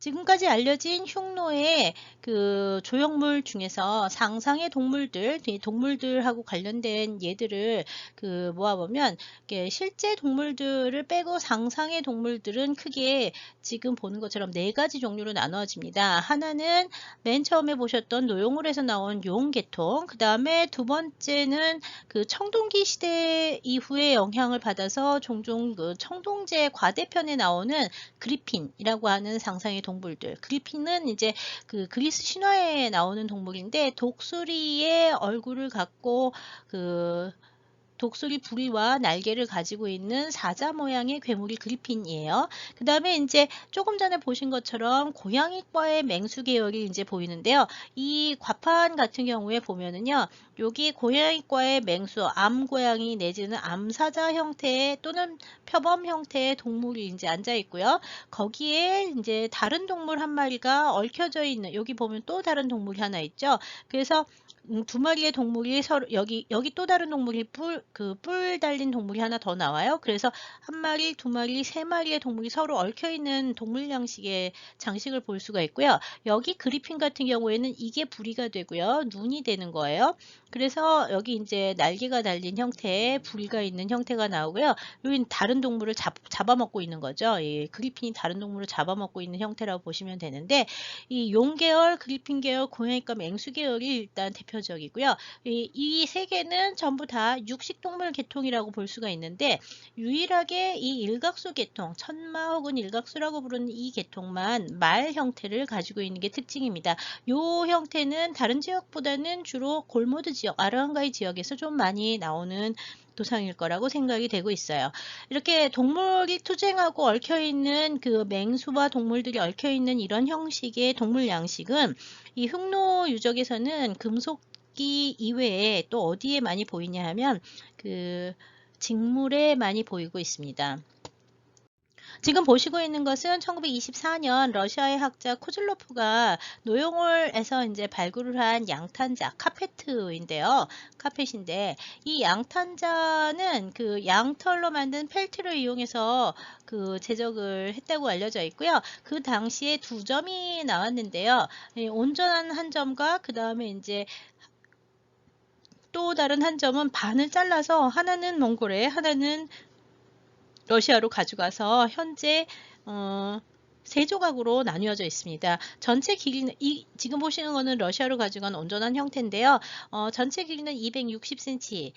지금까지 알려진 흉노의 그 조형물 중에서 상상의 동물들, 이 동물들하고 관련된 예들을 그 모아보면 이게 실제 동물들을 빼고 상상의 동물들은 크게 지금 보는 것처럼 네 가지 종류로 나누어집니다. 하나는 맨 처음에 보셨던 노용울에서 나온 용 계통, 그 다음에 두 번째는 그 청동기 시대 이후에 영향을 받아서 종종 그 청동제 과대편에 나오는 그리핀이라고 하는 상상의 동물들. 그리핀은 이제 그 그리스 신화에 나오는 동물인데 독수리의 얼굴을 갖고 그 독수리 부리와 날개를 가지고 있는 사자 모양의 괴물이 그리핀이에요. 그 다음에 이제 조금 전에 보신 것처럼 고양이과의 맹수 계열이 이제 보이는데요. 이 과판 같은 경우에 보면은요, 여기 고양이과의 맹수, 암고양이 내지는 암사자 형태의 또는 표범 형태의 동물이 이제 앉아 있고요. 거기에 이제 다른 동물 한 마리가 얽혀져 있는, 여기 보면 또 다른 동물이 하나 있죠. 그래서 두 마리의 동물이 서로 여기 또 다른 동물이 뿔 달린 동물이 하나 더 나와요. 그래서 한 마리, 두 마리, 세 마리의 동물이 서로 얽혀 있는 동물 양식의 장식을 볼 수가 있고요. 여기 그리핀 같은 경우에는 이게 부리가 되고요. 눈이 되는 거예요. 그래서 여기 이제 날개가 달린 형태의 부리가 있는 형태가 나오고요. 여기는 다른 동물을 잡아먹고 있는 거죠. 이 그리핀이 다른 동물을 잡아먹고 있는 형태라고 보시면 되는데, 이 용 계열, 그리핀 계열, 고양이과 맹수 계열이 일단 대표적이고요. 이 세 개는 전부 다 육식동물 계통이라고 볼 수가 있는데, 유일하게 이 일각수 계통, 천마 혹은 일각수라고 부르는 이 계통만 말 형태를 가지고 있는 게 특징입니다. 이 형태는 다른 지역보다는 주로 골모드 지역, 아르한가이 지역에서 좀 많이 나오는 도상일 거라고 생각이 되고 있어요. 이렇게 동물이 투쟁하고 얽혀있는 그 맹수와 동물들이 얽혀있는 이런 형식의 동물 양식은 이 흉노 유적에서는 금속기 이외에 또 어디에 많이 보이냐 하면 그 직물에 많이 보이고 있습니다. 지금 보시고 있는 것은 1924년 러시아의 학자 코즐로프가 노용홀에서 이제 발굴을 한 양탄자 카페트인데요. 카펫인데 이 양탄자는 그 양털로 만든 펠트를 이용해서 그 제작을 했다고 알려져 있고요. 그 당시에 두 점이 나왔는데요. 온전한 한 점과 그 다음에 이제 또 다른 한 점은 반을 잘라서 하나는 몽골에 하나는 러시아로 가져가서 현재 세 조각으로 나뉘어져 있습니다. 전체 길이는 지금 보시는 거는 러시아로 가져간 온전한 형태인데요. 전체 길이는 260cm,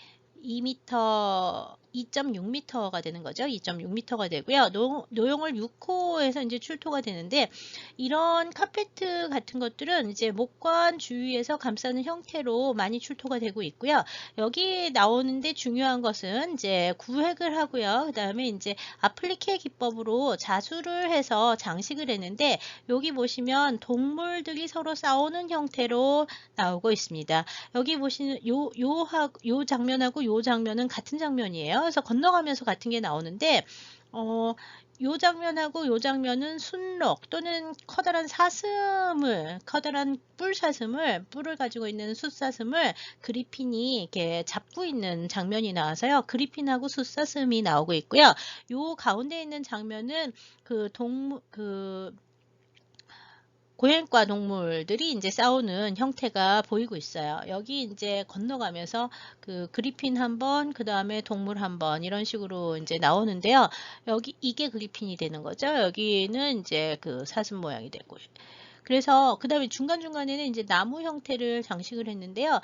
2m, 2.6m가 되는 거죠. 2.6m가 되고요. 노용을 6호에서 이제 출토가 되는데, 이런 카페트 같은 것들은 이제 목관 주위에서 감싸는 형태로 많이 출토가 되고 있고요. 여기 나오는데 중요한 것은 이제 구획을 하고요. 그 다음에 이제 아플리케 기법으로 자수를 해서 장식을 했는데, 여기 보시면 동물들이 서로 싸우는 형태로 나오고 있습니다. 여기 보시는 요 장면하고 요 장면은 같은 장면이에요. 그래서 건너가면서 같은 게 나오는데, 요 장면하고 요 장면은 순록 또는 커다란 뿔을 가지고 있는 숫사슴을 그리핀이 이렇게 잡고 있는 장면이 나와서요. 그리핀하고 숫사슴이 나오고 있고요. 요 가운데 있는 장면은 고양이과 동물들이 이제 싸우는 형태가 보이고 있어요. 여기 이제 건너가면서 그 그리핀 한 번, 그 다음에 동물 한 번, 이런 식으로 이제 나오는데요. 여기 이게 그리핀이 되는 거죠. 여기는 이제 그 사슴 모양이 되고요. 그래서 그 다음에 중간중간에는 이제 나무 형태를 장식을 했는데요.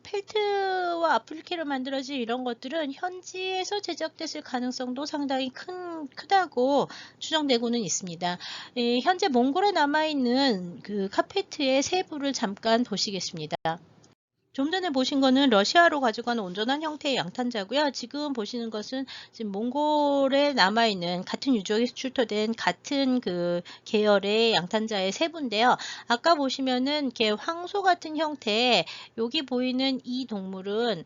펠트와 아플리케로 만들어진 이런 것들은 현지에서 제작됐을 가능성도 상당히 크다고 추정되고는 있습니다. 현재 몽골에 남아있는 그 카페트의 세부를 잠깐 보시겠습니다. 좀 전에 보신 거는 러시아로 가져간 온전한 형태의 양탄자고요. 지금 보시는 것은 지금 몽골에 남아있는 같은 유적에서 출토된 같은 그 계열의 양탄자의 세부인데요. 아까 보시면은 이렇게 황소 같은 형태, 여기 보이는 이 동물은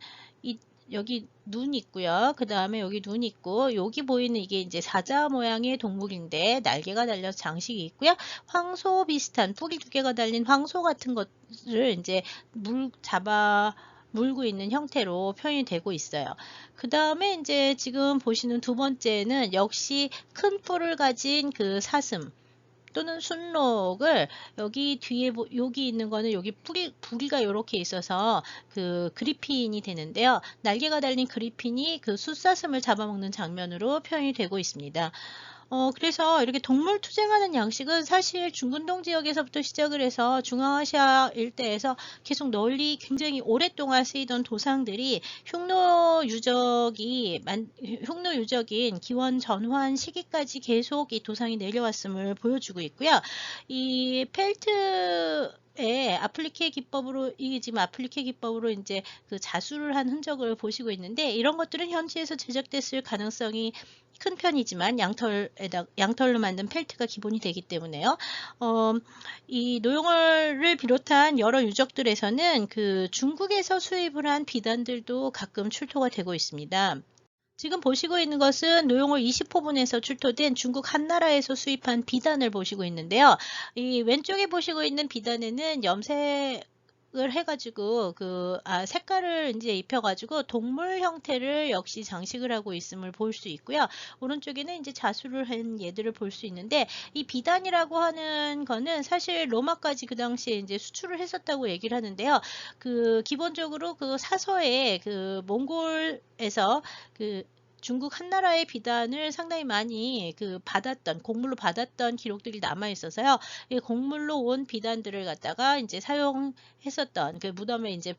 여기 눈 있고요. 그 다음에 여기 눈 있고, 여기 보이는 이게 이제 사자 모양의 동물인데 날개가 달려서 장식이 있고요. 황소 비슷한 뿌리 두 개가 달린 황소 같은 것을 이제 물고 있는 형태로 표현이 되고 있어요. 그 다음에 이제 지금 보시는 두 번째는 역시 큰 뿔을 가진 그 사슴 또는 순록을 여기 뒤에 여기 있는 거는 여기 부리가 이렇게 있어서 그 그리핀이 되는데요. 날개가 달린 그리핀이 그 숫사슴을 잡아먹는 장면으로 표현이 되고 있습니다. 그래서 이렇게 동물 투쟁하는 양식은 사실 중근동 지역에서부터 시작을 해서 중앙아시아 일대에서 계속 널리 굉장히 오랫동안 쓰이던 도상들이 흉노 유적인 기원 전환 시기까지 계속 이 도상이 내려왔음을 보여주고 있고요. 이 아플리케 기법으로, 이게 지금 아플리케 기법으로 이제 그 자수를 한 흔적을 보시고 있는데, 이런 것들은 현지에서 제작됐을 가능성이 큰 편이지만 양털로 만든 펠트가 기본이 되기 때문에요. 이 노용어를 비롯한 여러 유적들에서는 그 중국에서 수입을 한 비단들도 가끔 출토가 되고 있습니다. 지금 보시고 있는 것은 노용월 20호분에서 출토된 중국 한나라에서 수입한 비단을 보시고 있는데요. 이 왼쪽에 보시고 있는 비단에는 염색을 해가지고 색깔을 이제 입혀가지고 동물 형태를 역시 장식을 하고 있음을 볼 수 있고요. 오른쪽에는 이제 자수를 한 얘들을 볼 수 있는데, 이 비단이라고 하는 거는 사실 로마까지 그 당시에 이제 수출을 했었다고 얘기를 하는데요. 기본적으로 그 사서에 그 몽골에서 중국 한나라의 비단을 상당히 많이 곡물로 받았던 기록들이 남아 있어서요. 이 곡물로 온 비단들을 갖다가 이제 사용했었던 무덤에 이제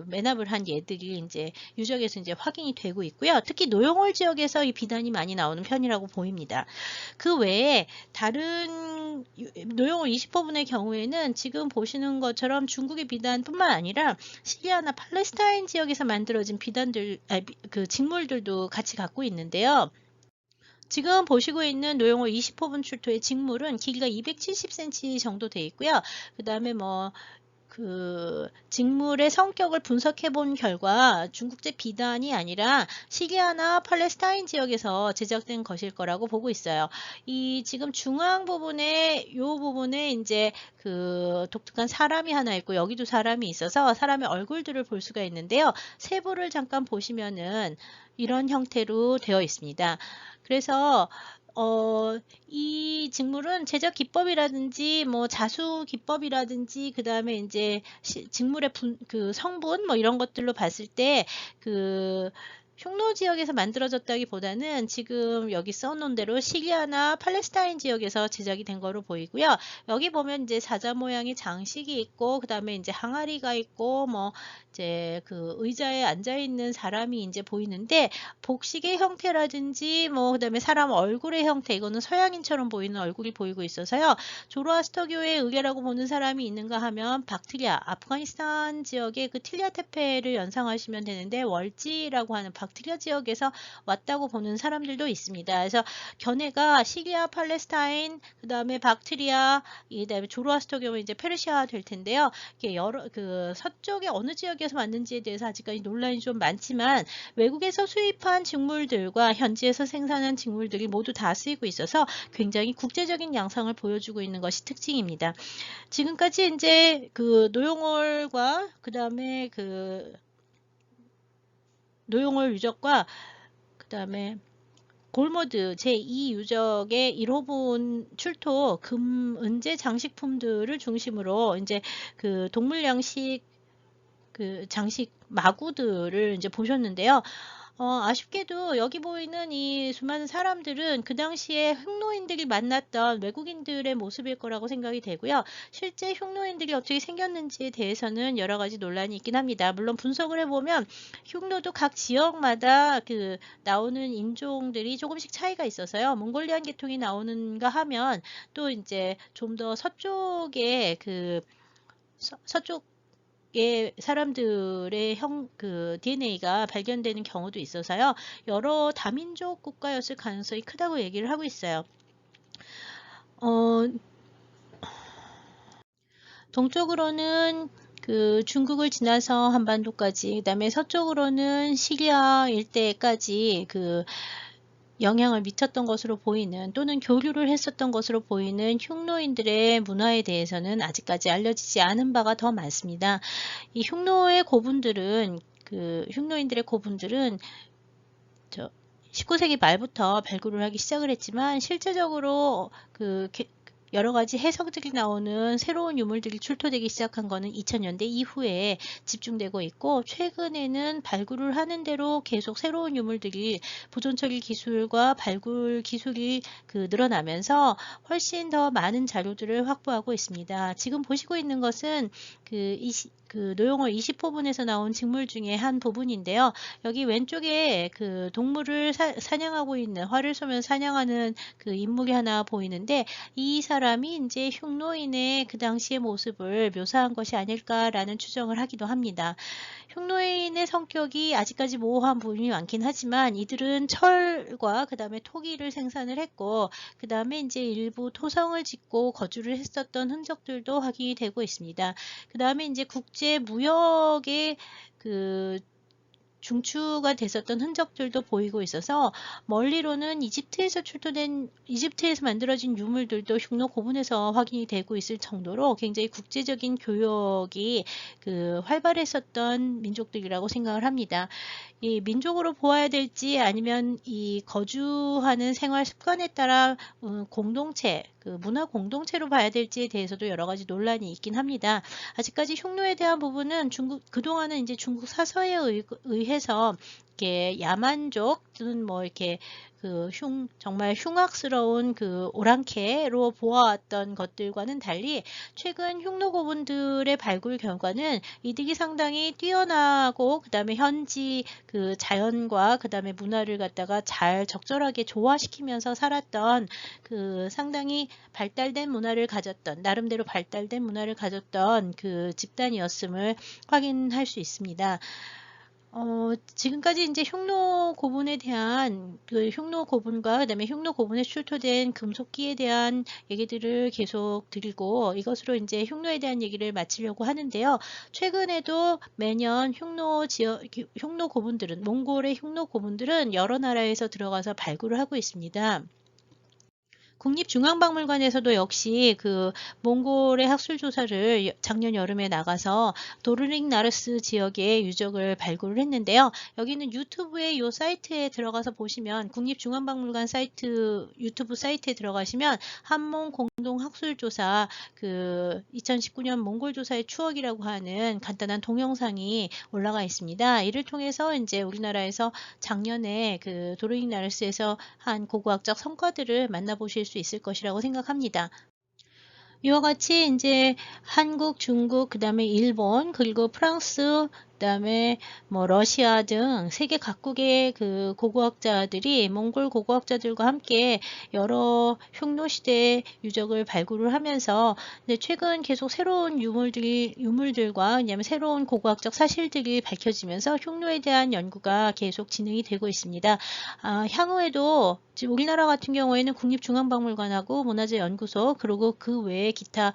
매납을 한 얘들이 이제 유적에서 이제 확인이 되고 있고요. 특히 노용월 지역에서 이 비단이 많이 나오는 편이라고 보입니다. 그 외에 다른 노용월 20호분의 경우에는 지금 보시는 것처럼 중국의 비단뿐만 아니라 시리아나 팔레스타인 지역에서 만들어진 직물들도 같이 갖고 있는데요. 지금 보시고 있는 노용월 20호분 출토의 직물은 길이가 270cm 정도 돼 있고요. 그 다음에 직물의 성격을 분석해 본 결과 중국제 비단이 아니라 시리아나 팔레스타인 지역에서 제작된 것일 거라고 보고 있어요. 이 지금 중앙 부분에 이제 독특한 사람이 하나 있고, 여기도 사람이 있어서 사람의 얼굴들을 볼 수가 있는데요. 세부를 잠깐 보시면은 이런 형태로 되어 있습니다. 그래서 이 직물은 제작 기법이라든지 자수 기법이라든지 그 다음에 이제 직물의 성분 이런 것들로 봤을 때 흉노 지역에서 만들어졌다기보다는 지금 여기 써놓은 대로 시리아나 팔레스타인 지역에서 제작이 된 거로 보이고요. 여기 보면 이제 사자 모양의 장식이 있고, 그 다음에 이제 항아리가 있고, 이제 의자에 앉아 있는 사람이 이제 보이는데, 복식의 형태라든지 그 다음에 사람 얼굴의 형태, 이거는 서양인처럼 보이는 얼굴이 보이고 있어서요. 조로아스터교의 의례라고 보는 사람이 있는가 하면 아프가니스탄 지역의 틸리아 테페를 연상하시면 되는데, 월지라고 하는 박트리아 지역에서 왔다고 보는 사람들도 있습니다. 그래서 견해가 시리아, 팔레스타인, 그 다음에 박트리아, 이 다음에 조로아스터교는 이제 페르시아 될 텐데요. 이게 서쪽의 어느 지역에서 왔는지에 대해서 아직까지 논란이 좀 많지만, 외국에서 수입한 직물들과 현지에서 생산한 직물들이 모두 다 쓰이고 있어서 굉장히 국제적인 양상을 보여주고 있는 것이 특징입니다. 지금까지 이제 노용월과 그 다음에 노용월 유적과 그 다음에 골모드 제2 유적의 1호분 출토 은제 장식품들을 중심으로 이제 동물 양식 장식 마구들을 이제 보셨는데요. 아쉽게도 여기 보이는 이 수많은 사람들은 그 당시에 흉노인들이 만났던 외국인들의 모습일 거라고 생각이 되고요. 실제 흉노인들이 어떻게 생겼는지에 대해서는 여러 가지 논란이 있긴 합니다. 물론 분석을 해보면 흉노도 각 지역마다 나오는 인종들이 조금씩 차이가 있어서요. 몽골리안 계통이 나오는가 하면 또 이제 좀 더 서쪽에 서쪽 사람들의 DNA가 발견되는 경우도 있어서요. 여러 다민족 국가였을 가능성이 크다고 얘기를 하고 있어요. 동쪽으로는 중국을 지나서 한반도까지, 그 다음에 서쪽으로는 시리아 일대까지 영향을 미쳤던 것으로 보이는, 또는 교류를 했었던 것으로 보이는 흉노인들의 문화에 대해서는 아직까지 알려지지 않은 바가 더 많습니다. 이 흉노인들의 고분들은 19세기 말부터 발굴을 하기 시작을 했지만, 실제적으로 여러 가지 해석들이 나오는 새로운 유물들이 출토되기 시작한 거는 2000년대 이후에 집중되고 있고, 최근에는 발굴을 하는 대로 계속 새로운 유물들이 보존 처리 기술과 발굴 기술이 늘어나면서 훨씬 더 많은 자료들을 확보하고 있습니다. 지금 보시고 있는 것은 노용월 20호분에서 나온 직물 중에 한 부분인데요. 여기 왼쪽에 동물을 사냥하고 있는, 활을 쏘면서 사냥하는 인물이 하나 보이는데, 이 사람이 이제 흉노인의 그 당시의 모습을 묘사한 것이 아닐까라는 추정을 하기도 합니다. 흉노인의 성격이 아직까지 모호한 부분이 많긴 하지만, 이들은 철과 그 다음에 토기를 생산을 했고, 그 다음에 이제 일부 토성을 짓고 거주를 했었던 흔적들도 확인이 되고 있습니다. 그 다음에 이제 국제 무역의 중추가 됐었던 흔적들도 보이고 있어서, 멀리로는 이집트에서 만들어진 유물들도 흉노 고분에서 확인이 되고 있을 정도로 굉장히 국제적인 교역이 활발했었던 민족들이라고 생각을 합니다. 이 민족으로 보아야 될지 아니면 이 거주하는 생활 습관에 따라 공동체, 문화 공동체로 봐야 될지에 대해서도 여러 가지 논란이 있긴 합니다. 아직까지 흉노에 대한 부분은 그동안은 이제 중국 사서에 의해서 이렇게 야만족 또는 뭐 이렇게 정말 흉악스러운 오랑캐로 보아왔던 것들과는 달리, 최근 흉노 고분들의 발굴 결과는 이들이 상당히 뛰어나고, 그 다음에 현지 자연과 그 다음에 문화를 갖다가 잘 적절하게 조화시키면서 살았던 상당히 발달된 문화를 가졌던, 나름대로 발달된 문화를 가졌던 집단이었음을 확인할 수 있습니다. 지금까지 이제 흉노 고분에 대한 흉노 고분과 그다음에 흉노 고분에 출토된 금속기에 대한 얘기들을 계속 드리고, 이것으로 이제 흉노에 대한 얘기를 마치려고 하는데요. 최근에도 매년 흉노 고분들은, 몽골의 흉노 고분들은 여러 나라에서 들어가서 발굴을 하고 있습니다. 국립중앙박물관에서도 역시 몽골의 학술 조사를 작년 여름에 나가서 도르링 나르스 지역의 유적을 발굴을 했는데요. 여기는 유튜브의 이 사이트에 들어가서 보시면, 국립중앙박물관 사이트, 유튜브 사이트에 들어가시면 한몽 공동 학술 조사 2019년 몽골 조사의 추억이라고 하는 간단한 동영상이 올라가 있습니다. 이를 통해서 이제 우리나라에서 작년에 도르링 나르스에서 한 고고학적 성과들을 만나보실 수 있을 것이라고 생각합니다. 이와 같이 이제 한국, 중국, 그 다음에 일본, 그리고 프랑스, 그 다음에 뭐 러시아 등 세계 각국의 고고학자들이 몽골 고고학자들과 함께 여러 흉노 시대 유적을 발굴을 하면서 최근 계속 새로운 유물들과, 왜냐하면 새로운 고고학적 사실들이 밝혀지면서 흉노에 대한 연구가 계속 진행이 되고 있습니다. 향후에도 지금 우리나라 같은 경우에는 국립중앙박물관하고 문화재연구소, 그리고 그 외에 기타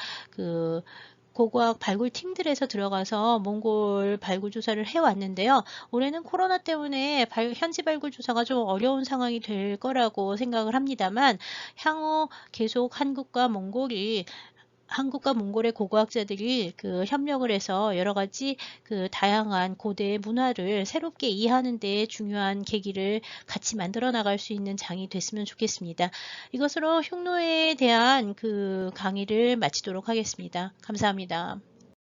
고고학 발굴 팀들에서 들어가서 몽골 발굴 조사를 해왔는데요. 올해는 코로나 때문에 현지 발굴 조사가 좀 어려운 상황이 될 거라고 생각을 합니다만, 향후 계속 한국과 몽골의 고고학자들이 협력을 해서 여러 가지 다양한 고대의 문화를 새롭게 이해하는 데 중요한 계기를 같이 만들어 나갈 수 있는 장이 됐으면 좋겠습니다. 이것으로 흉노에 대한 강의를 마치도록 하겠습니다. 감사합니다.